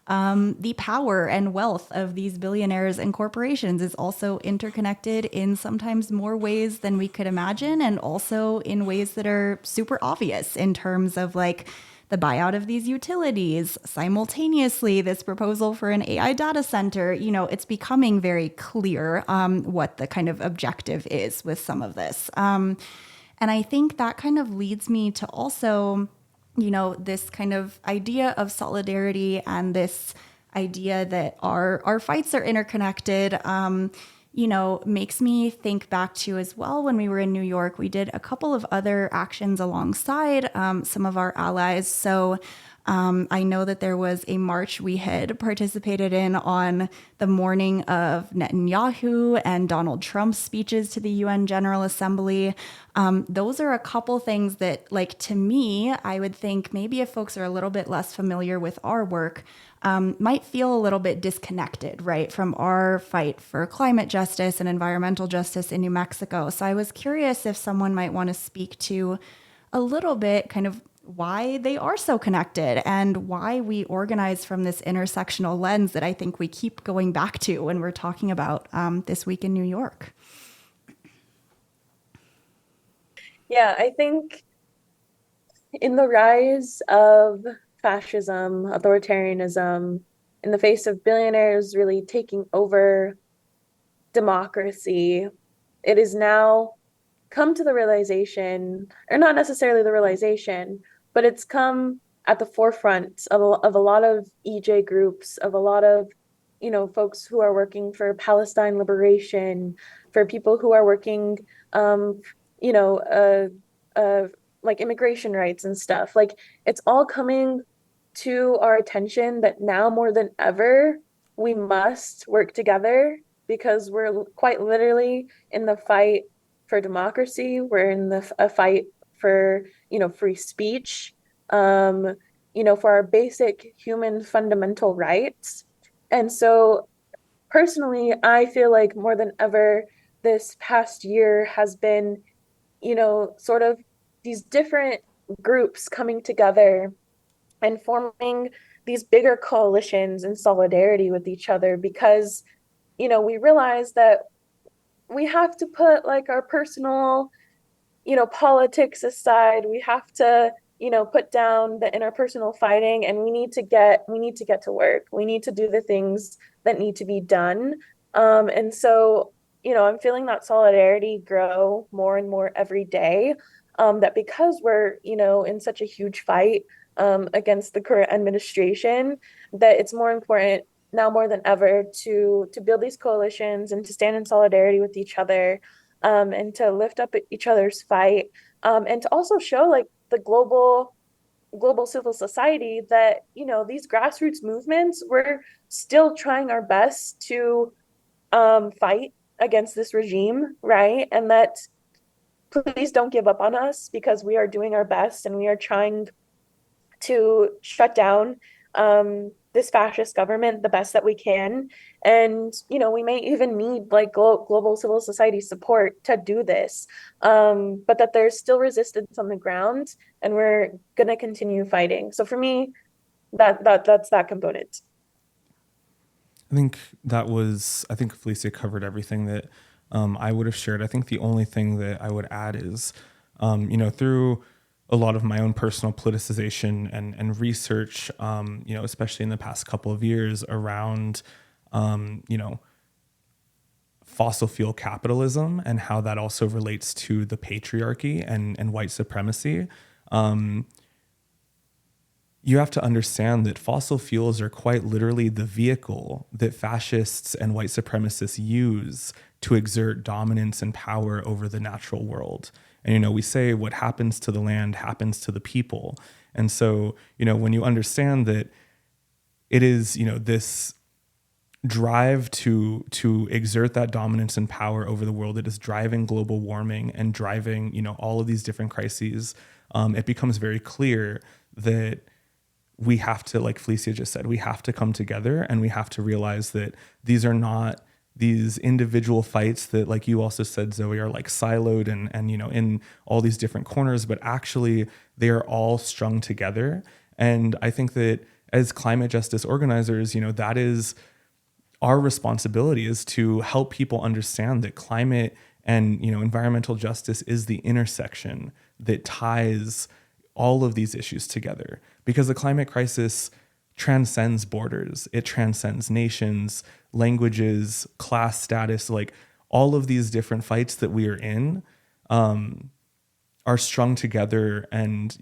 the power and wealth of these billionaires and corporations is also interconnected in sometimes more ways than we could imagine, and also in ways that are super obvious in terms of like the buyout of these utilities, simultaneously this proposal for an AI data center. It's becoming very clear what the kind of objective is with some of this. And I think that kind of leads me to also, this kind of idea of solidarity and this idea that our fights are interconnected, makes me think back to as well when we were in New York, we did a couple of other actions alongside some of our allies. So I know that there was a march we had participated in on the morning of Netanyahu and Donald Trump's speeches to the UN General Assembly. Those are a couple things that, like, to me, I would think maybe if folks are a little bit less familiar with our work, might feel a little bit disconnected, right, from our fight for climate justice and environmental justice in New Mexico. So I was curious if someone might want to speak to a little bit kind of why they are so connected and why we organize from this intersectional lens that I think we keep going back to when we're talking about this week in New York. Yeah, I think in the rise of fascism, authoritarianism, in the face of billionaires really taking over democracy, it is now come to the realization, or not necessarily the realization, but it's come at the forefront of a lot of EJ groups, of a lot of, folks who are working for Palestine liberation, for people who are working, you know, like immigration rights and stuff. Like it's all coming to our attention that now more than ever, we must work together because we're quite literally in the fight for democracy. We're in a fight for, free speech, for our basic human fundamental rights. And so personally, I feel like more than ever, this past year has been, sort of these different groups coming together and forming these bigger coalitions in solidarity with each other because, we realize that we have to put like our personal politics aside. We have to, put down the interpersonal fighting, and we need to get to work. We need to do the things that need to be done. And so, I'm feeling that solidarity grow more and more every day. That because we're, in such a huge fight against the current administration, that it's more important now more than ever to build these coalitions and to stand in solidarity with each other, and to lift up each other's fight, and to also show like the global civil society that these grassroots movements, we're still trying our best to fight against this regime, right? And that please don't give up on us because we are doing our best and we are trying to shut down this fascist government the best that we can. And, we may even need like global civil society support to do this. But that there's still resistance on the ground and we're going to continue fighting. So for me, that's that component. I think Feleecia covered everything that I would have shared. I think the only thing that I would add is, through a lot of my own personal politicization and research, especially in the past couple of years around, fossil fuel capitalism and how that also relates to the patriarchy and white supremacy. You have to understand that fossil fuels are quite literally the vehicle that fascists and white supremacists use to exert dominance and power over the natural world. And, we say what happens to the land happens to the people. And so, when you understand that it is, this drive to exert that dominance and power over the world, it is driving global warming and driving, all of these different crises, it becomes very clear that we have to, like Feleecia just said, we have to come together and we have to realize that these are not these individual fights that, like you also said, Zoey, are like siloed and in all these different corners, but actually they are all strung together. And I think that as climate justice organizers, that is our responsibility, is to help people understand that climate and, environmental justice is the intersection that ties all of these issues together, because the climate crisis transcends borders. It transcends nations, languages, class status, like all of these different fights that we are in are strung together and,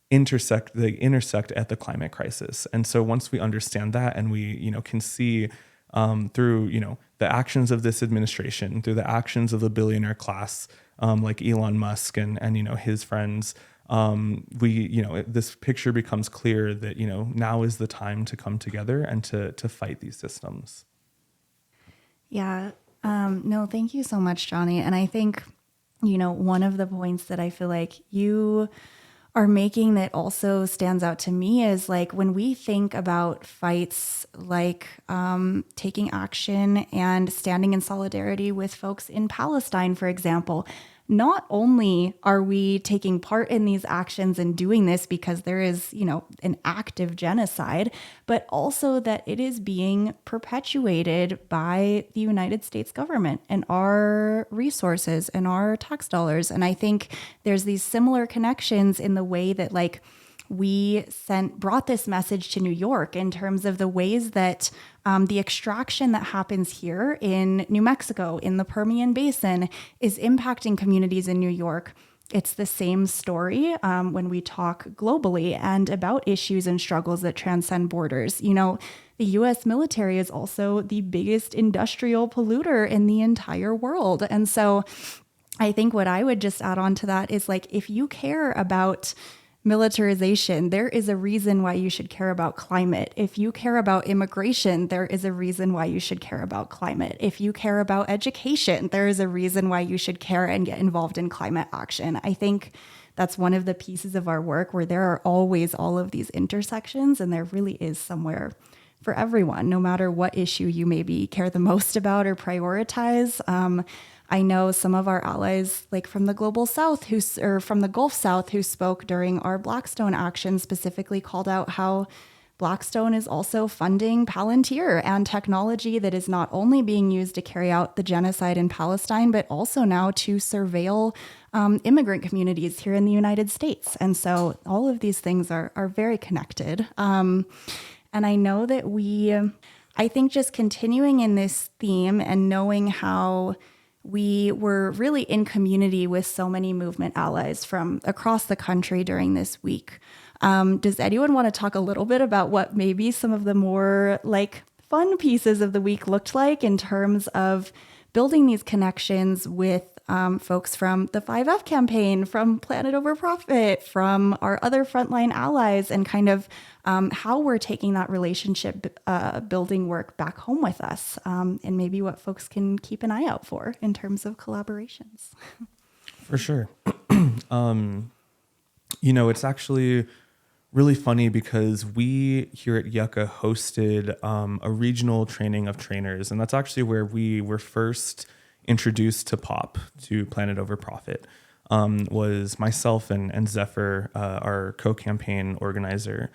intersect at the climate crisis. And so once we understand that and we, can see through, the actions of this administration, through the actions of the billionaire class, like Elon Musk and his friends, this picture becomes clear that, now is the time to come together and to fight these systems. Yeah. No, thank you so much, Johnny. And I think, one of the points that I feel like you are making that also stands out to me is like when we think about fights like taking action and standing in solidarity with folks in Palestine, for example, not only are we taking part in these actions and doing this because there is, an active genocide, but also that it is being perpetuated by the United States government and our resources and our tax dollars. And I think there's these similar connections in the way that like we brought this message to New York in terms of the ways that the extraction that happens here in New Mexico, in the Permian Basin, is impacting communities in New York. It's the same story when we talk globally and about issues and struggles that transcend borders. The U.S. military is also the biggest industrial polluter in the entire world. And so I think what I would just add on to that is like, if you care about militarization, there is a reason why you should care about climate. If you care about immigration, there is a reason why you should care about climate. If you care about education, there is a reason why you should care and get involved in climate action. I think that's one of the pieces of our work where there are always all of these intersections, and there really is somewhere for everyone, no matter what issue you maybe care the most about or prioritize. I know some of our allies, like from the Global South, or from the Gulf South, who spoke during our Blackstone action, specifically called out how Blackstone is also funding Palantir and technology that is not only being used to carry out the genocide in Palestine, but also now to surveil immigrant communities here in the United States. And so all of these things are very connected. And I know that I think just continuing in this theme and knowing how we were really in community with so many movement allies from across the country during this week. Does anyone want to talk a little bit about what maybe some of the more like fun pieces of the week looked like in terms of building these connections with folks from the 5F campaign, from Planet Over Profit, from our other frontline allies, and kind of how we're taking that relationship building work back home with us, and maybe what folks can keep an eye out for in terms of collaborations. For sure. It's actually really funny because we here at YUCCA hosted a regional training of trainers, and that's actually where we were first introduced to POP, to Planet Over Profit. Was myself and Zephyr, our co-campaign organizer,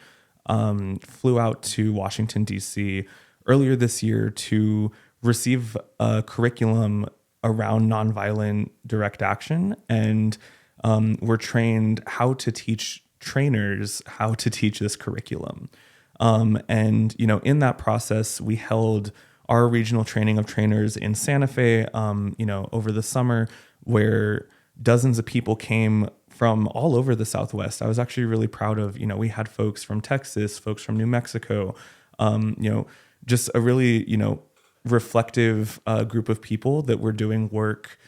flew out to Washington, D.C. earlier this year to receive a curriculum around nonviolent direct action, and were trained how to teach trainers how to teach this curriculum. In that process, we held our regional training of trainers in Santa Fe, over the summer, where dozens of people came from all over the Southwest. I was actually really proud of, we had folks from Texas, folks from New Mexico, just a really, reflective group of people that were doing work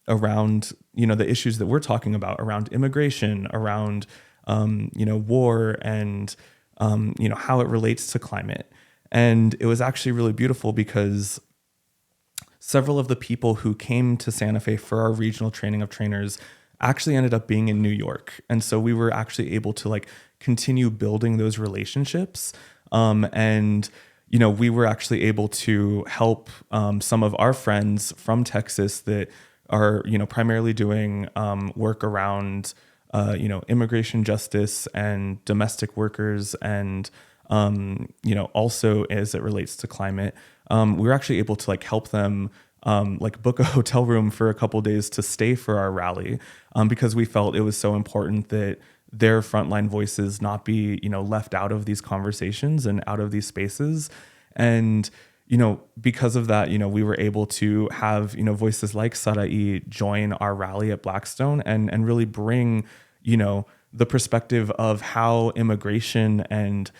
around, the issues that we're talking about, around immigration, around, war, and, how it relates to climate. And it was actually really beautiful because several of the people who came to Santa Fe for our regional training of trainers actually ended up being in New York. And so we were actually able to continue building those relationships. We were actually able to help some of our friends from Texas that are, primarily doing work around, immigration justice and domestic workers, and also as it relates to climate. We were actually able to help them book a hotel room for a couple of days to stay for our rally, because we felt it was so important that their frontline voices not be, left out of these conversations and out of these spaces. And, because of that, we were able to have, voices like Sarai join our rally at Blackstone and really bring, the perspective of how immigration and,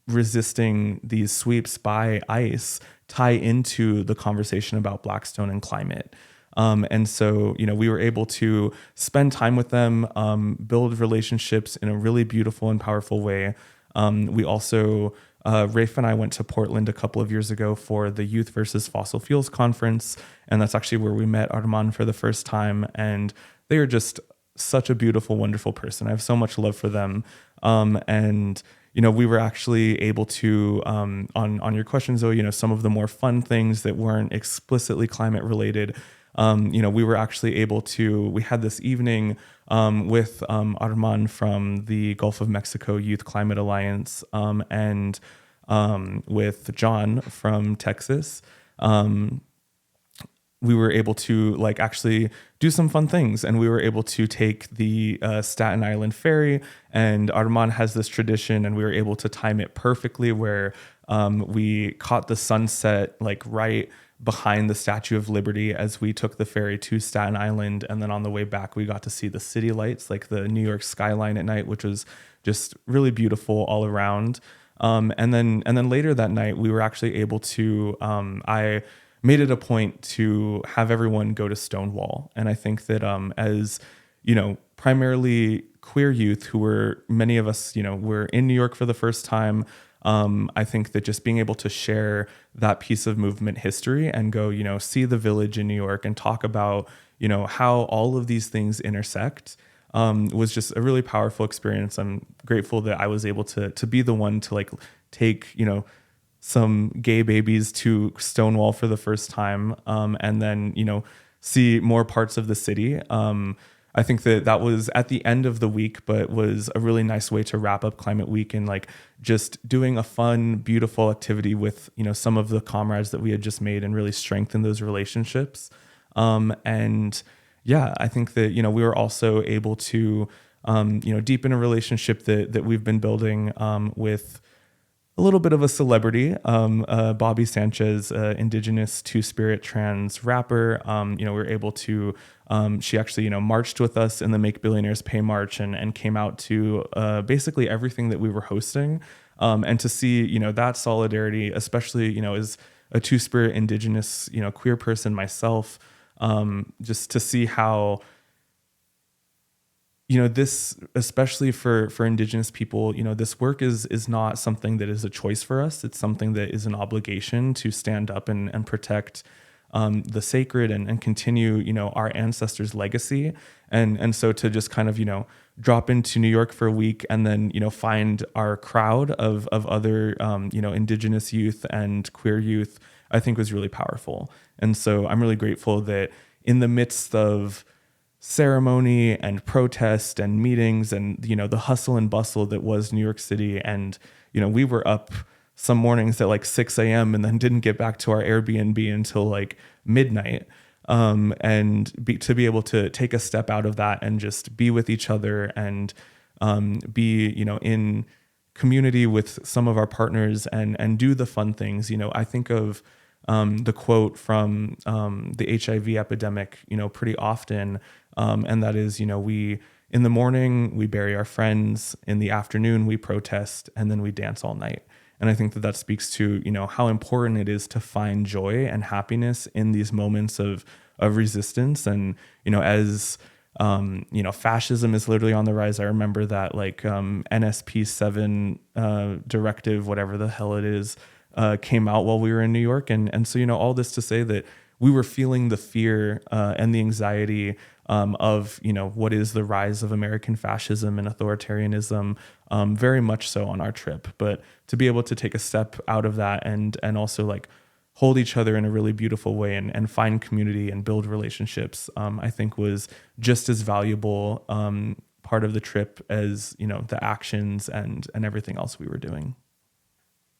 resisting these sweeps by ICE tie into the conversation about Blackstone and climate. And so, we were able to spend time with them, build relationships in a really beautiful and powerful way. We also, Raife and I went to Portland a couple of years ago for the Youth versus Fossil Fuels conference. And that's actually where we met Armand for the first time. And they are just such a beautiful, wonderful person. I have so much love for them. We were actually able to, on your question, Zoe, some of the more fun things that weren't explicitly climate related, we were actually able to, we had this evening with Armand from the Gulf of Mexico Youth Climate Alliance, and with John from Texas. We were able to actually do some fun things, and we were able to take the Staten Island ferry, and Armand has this tradition, and we were able to time it perfectly where we caught the sunset right behind the Statue of Liberty as we took the ferry to Staten Island. And then on the way back, we got to see the city lights, the New York skyline at night, which was just really beautiful all around. And then later that night, we were actually able to, I made it a point to have everyone go to Stonewall. And I think that as, primarily queer youth who were, many of us, were in New York for the first time. I think that just being able to share that piece of movement history and go, see the village in New York and talk about, how all of these things intersect, was just a really powerful experience. I'm grateful that I was able to be the one to like take, some gay babies to Stonewall for the first time, and then, see more parts of the city. I think that was at the end of the week, but was a really nice way to wrap up Climate Week and like just doing a fun, beautiful activity with, some of the comrades that we had just made and really strengthen those relationships. And yeah, I think that, we were also able to, deepen a relationship that we've been building, with a little bit of a celebrity, Bobby Sanchez, indigenous two-spirit trans rapper. We were able to, she actually, marched with us in the Make Billionaires Pay March and came out to basically everything that we were hosting. And to see, that solidarity, especially, as a two-spirit indigenous, queer person myself, just to see how, this, especially for Indigenous people, this work is not something that is a choice for us. It's something that is an obligation to stand up and protect the sacred and continue, our ancestors' legacy. And so to just kind of, drop into New York for a week and then, find our crowd of other, Indigenous youth and queer youth, I think was really powerful. And so I'm really grateful that in the midst of ceremony and protest and meetings and, the hustle and bustle that was New York City. And, we were up some mornings at like 6 a.m. and then didn't get back to our Airbnb until like midnight. To be able to take a step out of that and just be with each other and be, in community with some of our partners and do the fun things. I think of the quote from the HIV epidemic, pretty often. And that is, we, in the morning, we bury our friends. In the afternoon, we protest, and then we dance all night. And I think that speaks to, how important it is to find joy and happiness in these moments of resistance. And, as, fascism is literally on the rise. I remember that like NSP 7 directive, whatever the hell it is, came out while we were in New York. And so, all this to say that we were feeling the fear and the anxiety of, what is the rise of American fascism and authoritarianism, very much so on our trip. But to be able to take a step out of that and also like hold each other in a really beautiful way and find community and build relationships, I think was just as valuable part of the trip as, the actions and everything else we were doing.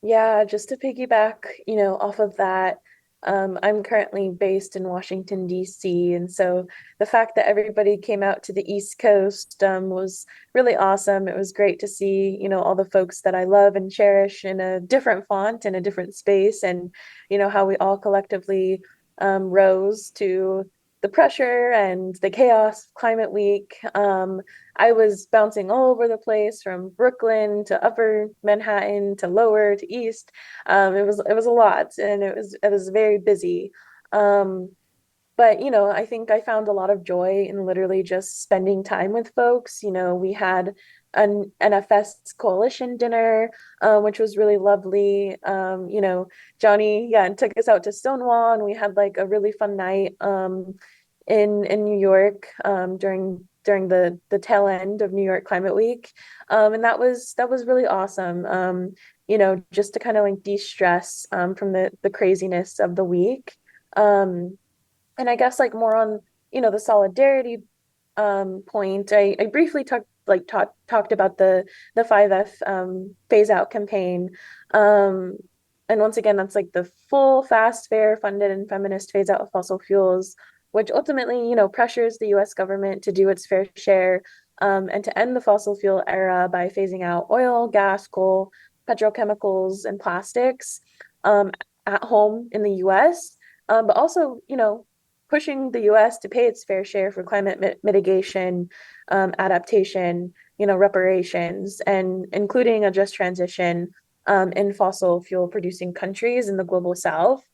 Yeah, just to piggyback, off of that, I'm currently based in Washington, D.C., and so the fact that everybody came out to the East Coast was really awesome. It was great to see, all the folks that I love and cherish in a different font, in a different space, and, how we all collectively rose to the pressure and the chaos of Climate Week. I was bouncing all over the place from Brooklyn to Upper Manhattan to Lower to East. It was a lot, and it was very busy. But I think I found a lot of joy in literally just spending time with folks. We had an NFS coalition dinner, which was really lovely. Johnny, yeah, and took us out to Stonewall, and we had like a really fun night in New York during the tail end of New York Climate Week. And that was really awesome. Just to kind of like de-stress from the craziness of the week. And I guess like more on, the solidarity point, I briefly talked about the 5F phase out campaign. And once again, that's like the full, fast, fair, funded, and feminist phase out of fossil fuels, which ultimately, pressures the US government to do its fair share, and to end the fossil fuel era by phasing out oil, gas, coal, petrochemicals, and plastics at home in the US. But also, pushing the US to pay its fair share for climate mitigation, adaptation, reparations, and including a just transition in fossil fuel producing countries in the global South.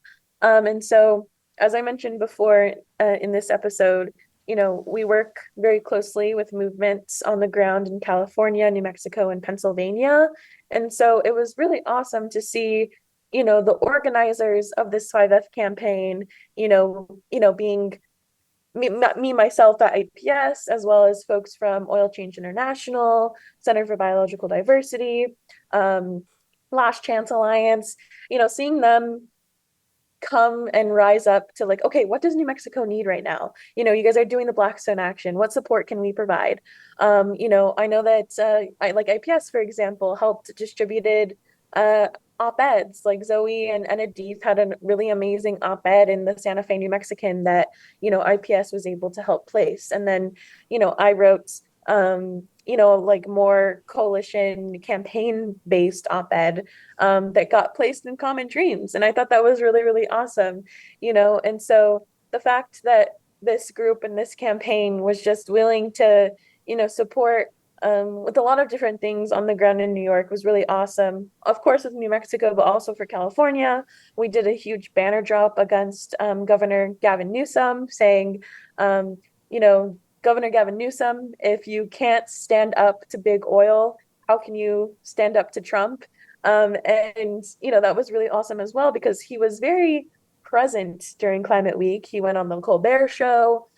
And so, as I mentioned before in this episode, we work very closely with movements on the ground in California, New Mexico, and Pennsylvania. And so it was really awesome to see, the organizers of this 5F campaign, being me myself at IPS, as well as folks from Oil Change International, Center for Biological Diversity, Last Chance Alliance, seeing them come and rise up to like, okay, what does New Mexico need right now? You guys are doing the Blackstone Action. What support can we provide? I know that I like IPS, for example, helped distributed op-eds. Like Zoey and Adif had a really amazing op-ed in the Santa Fe New Mexican that, IPS was able to help place. And then, I wrote like more coalition campaign based op-ed that got placed in Common Dreams. And I thought that was really, really awesome, and so the fact that this group and this campaign was just willing to, support with a lot of different things on the ground in New York was really awesome. Of course, with New Mexico, but also for California, we did a huge banner drop against Governor Gavin Newsom saying, Governor Gavin Newsom, if you can't stand up to big oil, how can you stand up to Trump? And that was really awesome as well because he was very present during Climate Week. He went on the Colbert Show.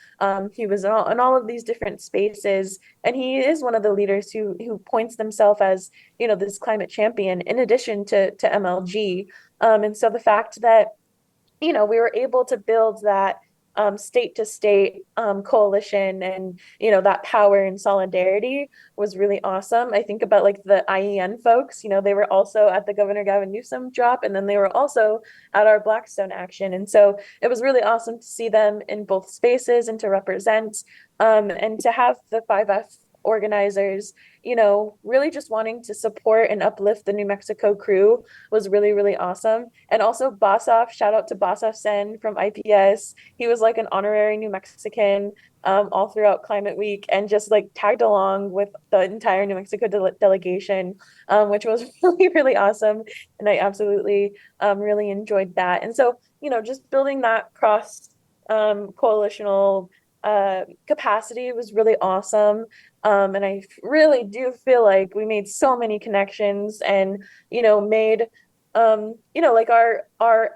He was in all of these different spaces, and he is one of the leaders who points themselves as this climate champion in addition to MLG. And so the fact that we were able to build that state to state coalition and that power and solidarity was really awesome. I think about like the IEN folks, they were also at the Governor Gavin Newsom drop, and then they were also at our Blackstone Action. And so it was really awesome to see them in both spaces and to represent and to have the 5F organizers, really just wanting to support and uplift the New Mexico crew was really, really awesome. And also Bossoff, shout out to Bossoff Sen from IPS. He was like an honorary New Mexican all throughout Climate Week and just like tagged along with the entire New Mexico delegation, which was really, really awesome. And I absolutely really enjoyed that. And so, just building that cross coalitional capacity was really awesome. And I really do feel like we made so many connections and, made, like our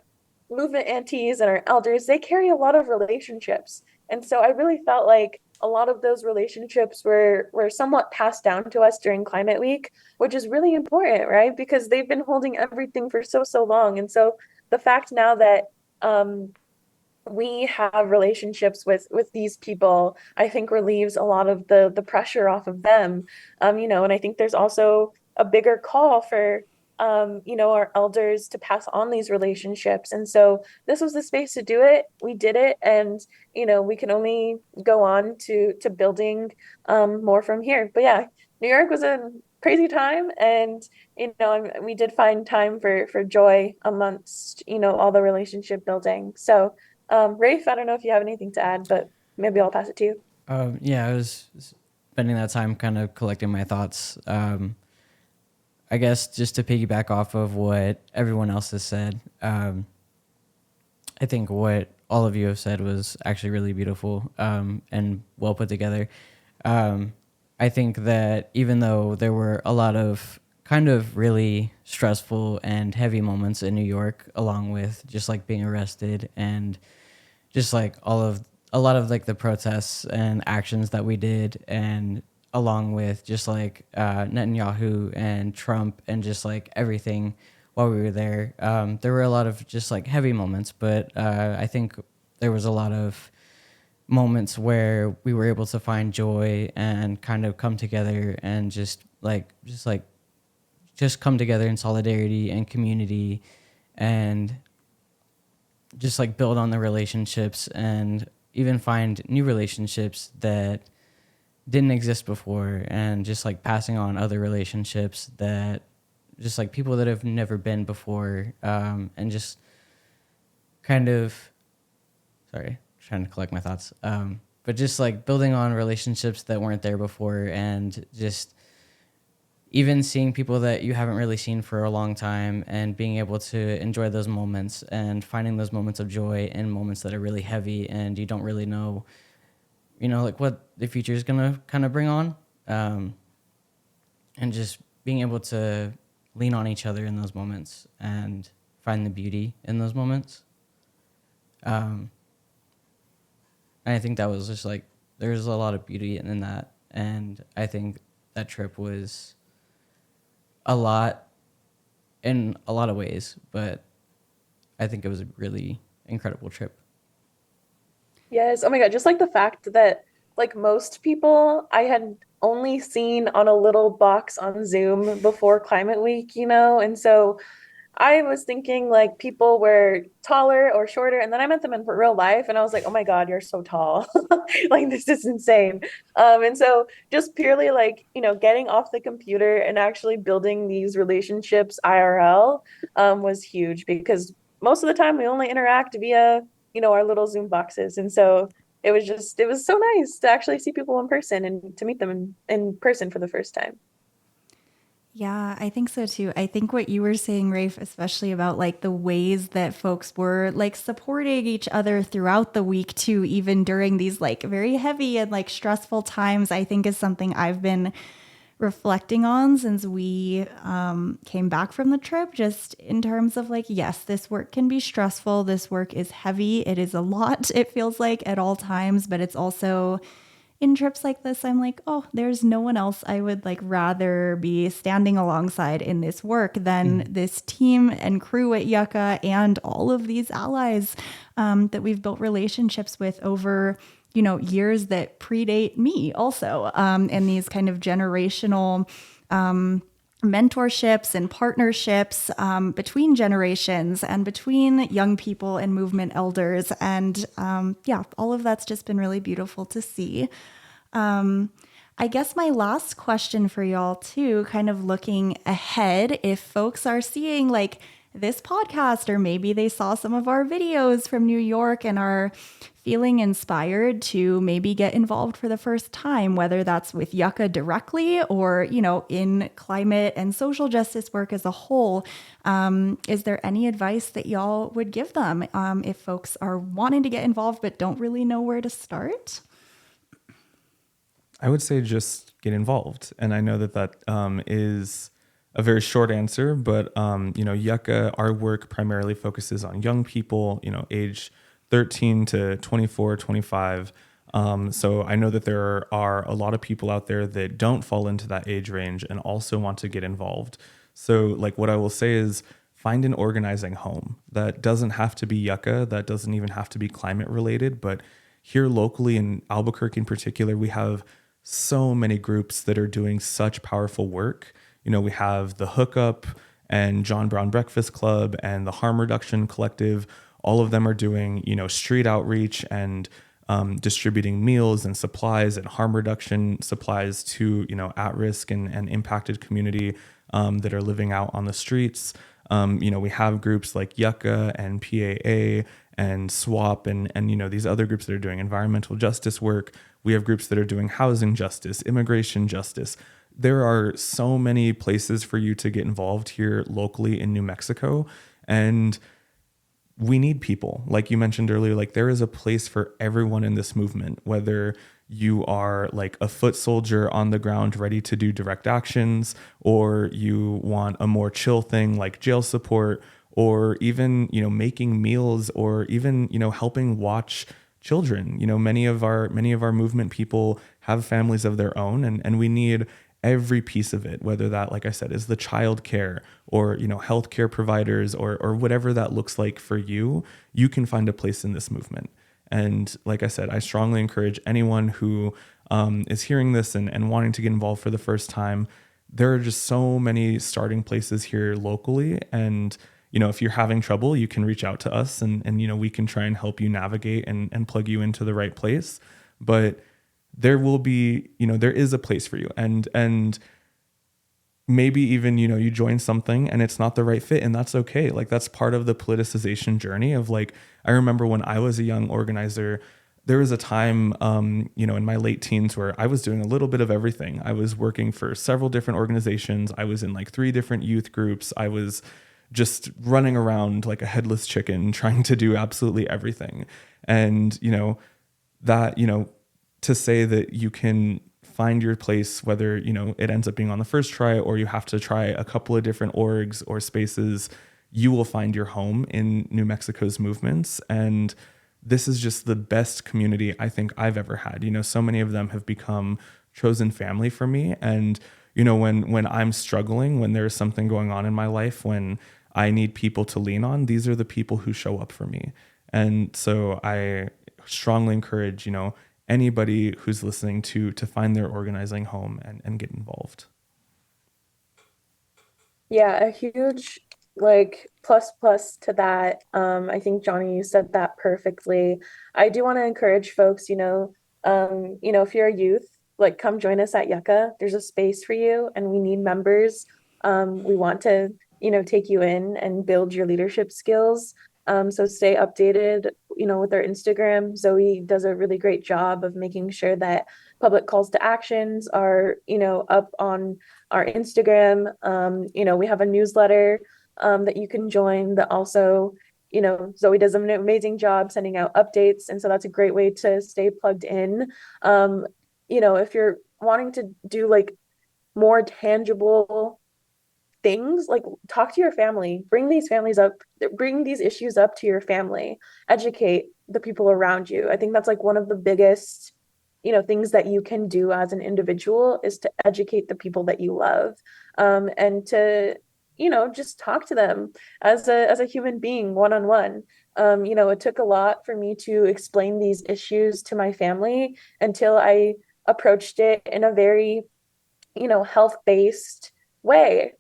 movement aunties and our elders, they carry a lot of relationships. And so I really felt like a lot of those relationships were somewhat passed down to us during Climate Week, which is really important, right? Because they've been holding everything for so long. And so the fact now that we have relationships with these people, I think relieves a lot of the pressure off of them. And I think there's also a bigger call for our elders to pass on these relationships. And so this was the space to do it. We did it, and we can only go on to building more from here. But yeah, New York was a crazy time, and we did find time for joy amongst all the relationship building. So Raife, I don't know if you have anything to add, but maybe I'll pass it to you. Yeah, I was spending that time kind of collecting my thoughts. I guess just to piggyback off of what everyone else has said, I think what all of you have said was actually really beautiful and well put together. I think that even though there were a lot of kind of really stressful and heavy moments in New York, along with just like being arrested and just like a lot of like the protests and actions that we did, and along with just like Netanyahu and Trump and just like everything while we were there, there were a lot of just like heavy moments, but I think there was a lot of moments where we were able to find joy and kind of come together and just come together in solidarity and community and just like build on the relationships and even find new relationships that didn't exist before, and just like passing on other relationships that just like people that have never been before, and just kind of trying to collect my thoughts, but just like building on relationships that weren't there before, and just even seeing people that you haven't really seen for a long time and being able to enjoy those moments and finding those moments of joy in moments that are really heavy and you don't really know like what the future is gonna kind of bring on, and just being able to lean on each other in those moments and find the beauty in those moments. And I think that was just like, there's a lot of beauty in that. And I think that trip was a lot in a lot of ways, but I think it was a really incredible trip. Yes. Oh my God. Just like the fact that, like, most people I had only seen on a little box on Zoom before Climate Week, And so I was thinking like people were taller or shorter, and then I met them in real life, and I was like, oh my God, you're so tall. Like, this is insane. And so just purely like, getting off the computer and actually building these relationships IRL was huge, because most of the time we only interact via, our little Zoom boxes. And so it was so nice to actually see people in person and to meet them in person for the first time. Yeah, I think so too. I think what you were saying, Rafe, especially about like the ways that folks were like supporting each other throughout the week too, even during these like very heavy and like stressful times, I think is something I've been reflecting on since we came back from the trip, just in terms of like, yes, this work can be stressful. This work is heavy. It is a lot, it feels like at all times, but it's also in trips like this, I'm like, oh, there's no one else I would like rather be standing alongside in this work than this team and crew at YUCCA and all of these allies that we've built relationships with over, years that predate me also, and these kind of generational mentorships and partnerships between generations and between young people and movement elders. And all of that's just been really beautiful to see. I guess my last question for y'all too, kind of looking ahead, if folks are seeing like this podcast, or maybe they saw some of our videos from New York and are feeling inspired to maybe get involved for the first time, whether that's with YUCCA directly or, in climate and social justice work as a whole, is there any advice that y'all would give them if folks are wanting to get involved but don't really know where to start? I would say just get involved. And I know that is a very short answer, but, YUCCA, our work primarily focuses on young people, age 13 to 24, 25. So I know that there are a lot of people out there that don't fall into that age range and also want to get involved. So like what I will say is find an organizing home. That doesn't have to be YUCCA. That doesn't even have to be climate related, but here locally in Albuquerque in particular, we have so many groups that are doing such powerful work. We have the Hookup and John Brown Breakfast Club and the Harm Reduction Collective. All of them are doing, street outreach and distributing meals and supplies and harm reduction supplies to, at-risk and impacted community that are living out on the streets. We have groups like YUCCA and PAA and SWAP and these other groups that are doing environmental justice work. We have groups that are doing housing justice, immigration justice. There are so many places for you to get involved here locally in New Mexico. And we need people. Like you mentioned earlier, like there is a place for everyone in this movement, whether you are like a foot soldier on the ground ready to do direct actions, or you want a more chill thing like jail support, or even, making meals, or even, helping watch children. Many of our movement people have families of their own, and we need every piece of it, whether that, like I said, is the child care or, healthcare providers or whatever that looks like for you. You can find a place in this movement. And like I said, I strongly encourage anyone who is hearing this and wanting to get involved for the first time. There are just so many starting places here locally. And, if you're having trouble, you can reach out to us and we can try and help you navigate and plug you into the right place. But there will be, there is a place for you. And maybe even, you join something and it's not the right fit, and that's okay. Like that's part of the politicization journey of like, I remember when I was a young organizer, there was a time, in my late teens where I was doing a little bit of everything. I was working for several different organizations. I was in like 3 different youth groups. I was just running around like a headless chicken trying to do absolutely everything. And, that, to say that you can find your place, whether, you know, it ends up being on the first try or you have to try a couple of different orgs or spaces, you will find your home in New Mexico's movements. And this is just the best community I think I've ever had. You know, so many of them have become chosen family for me. And, you know, when I'm struggling, when there's something going on in my life, when I need people to lean on, these are the people who show up for me. And so I strongly encourage, you know, anybody who's listening to find their organizing home and get involved. Yeah, a huge like plus to that. I think Johnny, you said that perfectly. I do want to encourage folks, if you're a youth, like come join us at YUCCA. There's a space for you and we need members. We want to, take you in and build your leadership skills. So stay updated, with our Instagram. Zoey does a really great job of making sure that public calls to actions are, up on our Instagram. We have a newsletter that you can join that also, Zoey does an amazing job sending out updates. And so that's a great way to stay plugged in. If you're wanting to do like more tangible things, like talk to your family, bring these issues up to your family, educate the people around you. I think that's like one of the biggest things that you can do as an individual is to educate the people that you love, and to just talk to them as a human being one-on-one. It took a lot for me to explain these issues to my family until I approached it in a very health-based way,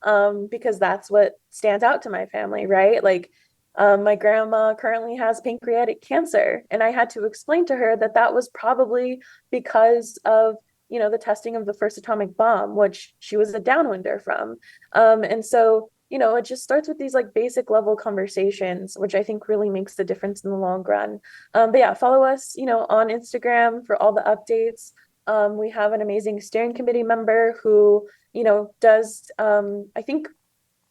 because that's what stands out to my family, right? Like, my grandma currently has pancreatic cancer, and I had to explain to her that that was probably because of, the testing of the first atomic bomb, which she was a downwinder from. And so, it just starts with these like basic level conversations, which I think really makes the difference in the long run. But yeah, follow us, on Instagram for all the updates. We have an amazing steering committee member who, does, I think,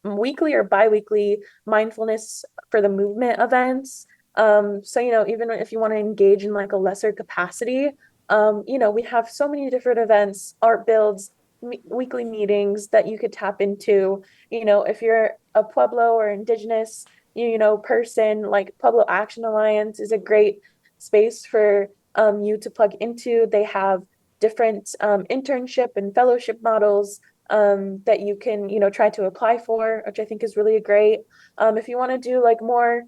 weekly or bi-weekly mindfulness for the movement events. So, even if you want to engage in like a lesser capacity, we have so many different events, art builds, weekly meetings that you could tap into. If you're a Pueblo or Indigenous, person, like Pueblo Action Alliance is a great space for you to plug into. They have different internship and fellowship models that you can, try to apply for, which I think is really great. If you want to do like more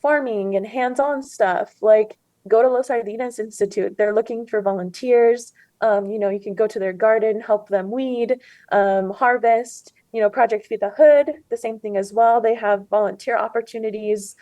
farming and hands-on stuff, like go to Los Sardinas Institute. They're looking for volunteers. You can go to their garden, help them weed, harvest. Project Feed the Hood, the same thing as well. They have volunteer opportunities.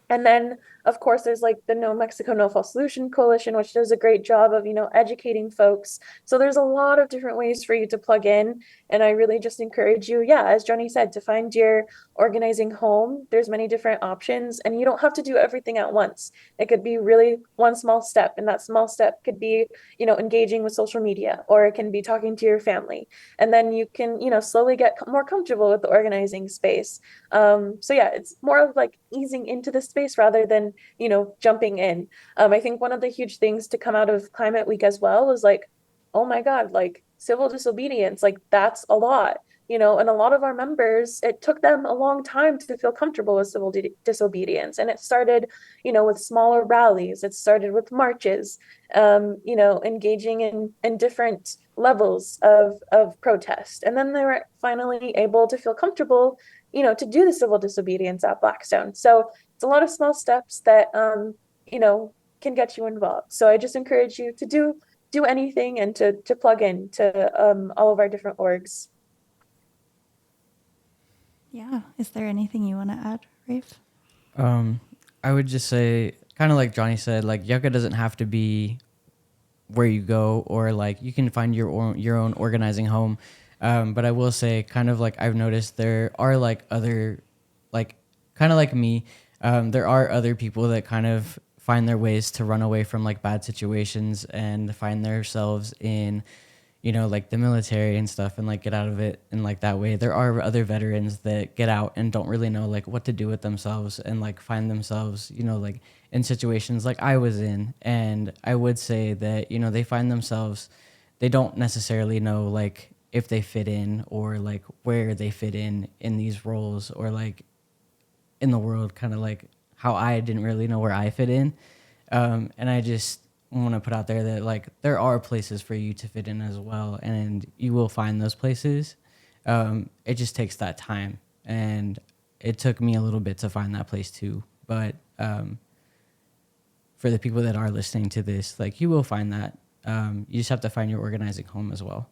And then, of course, there's like the No Mexico No Fault Solution Coalition, which does a great job of, educating folks. So there's a lot of different ways for you to plug in. And I really just encourage you, yeah, as Johnny said, to find your organizing home. There's many different options, and you don't have to do everything at once. It could be really one small step, and that small step could be, engaging with social media, or it can be talking to your family. And then you can, slowly get more comfortable with the organizing space. So yeah, it's more of like easing into the space rather than, jumping in. I think one of the huge things to come out of Climate Week as well was like, oh my God, like civil disobedience, like that's a lot, and a lot of our members, it took them a long time to feel comfortable with civil disobedience. And it started, with smaller rallies. It started with marches, engaging in different levels of protest. And then they were finally able to feel comfortable, to do the civil disobedience at Blackstone. So it's a lot of small steps that, can get you involved. So I just encourage you to do anything and to plug in to all of our different orgs. Yeah. Is there anything you want to add, Rafe? I would just say, kind of like Johnny said, like YUCCA doesn't have to be where you go, or like you can find your own organizing home. But I will say, kind of like I've noticed there are like other, like kind of like me, there are other people that kind of find their ways to run away from like bad situations and find themselves in, you know, like the military and stuff and like get out of it and like that way. There are other veterans that get out and don't really know like what to do with themselves and like find themselves, you know, like in situations like I was in. And I would say that, you know, they find themselves, they don't necessarily know like if they fit in or like where they fit in these roles or like in the world, kind of like how I didn't really know where I fit in. And I just want to put out there that like there are places for you to fit in as well, and you will find those places. It just takes that time, and it took me a little bit to find that place too. But for the people that are listening to this, like you will find that. You just have to find your organizing home as well.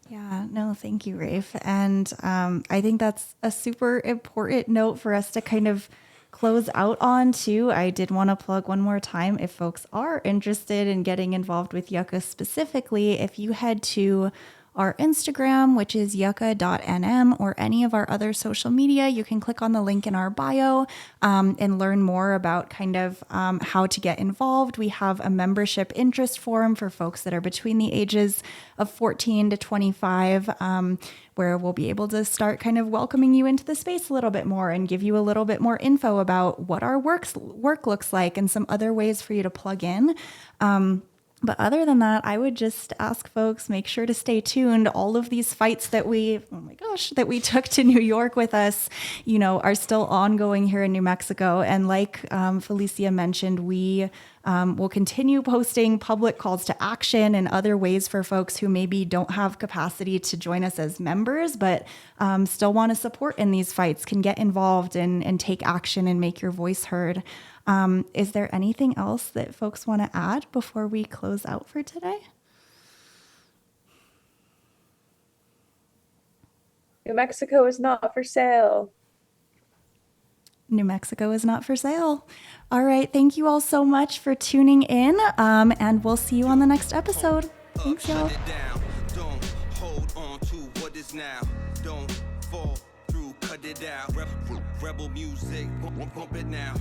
Yeah, no, thank you, Raife. And I think that's a super important note for us to kind of close out on too. I did want to plug one more time, if folks are interested in getting involved with YUCCA specifically, if you head to our Instagram, which is yucca.nm, or any of our other social media, you can click on the link in our bio and learn more about kind of how to get involved. We have a membership interest form for folks that are between the ages of 14 to 25, where we'll be able to start kind of welcoming you into the space a little bit more and give you a little bit more info about what our work looks like and some other ways for you to plug in. But other than that, I would just ask folks, make sure to stay tuned. All of these fights that we took to New York with us, you know, are still ongoing here in New Mexico. And like Feleecia mentioned, we will continue posting public calls to action and other ways for folks who maybe don't have capacity to join us as members, but still want to support in these fights, can get involved and take action and make your voice heard. Is there anything else that folks want to add before we close out for today? New Mexico is not for sale. New Mexico is not for sale. All right. Thank you all so much for tuning in. And we'll see you on the next episode. Thanks, y'all. Don't hold on to what is now. Don't fall through, cut it out. Rebel music, bump it now.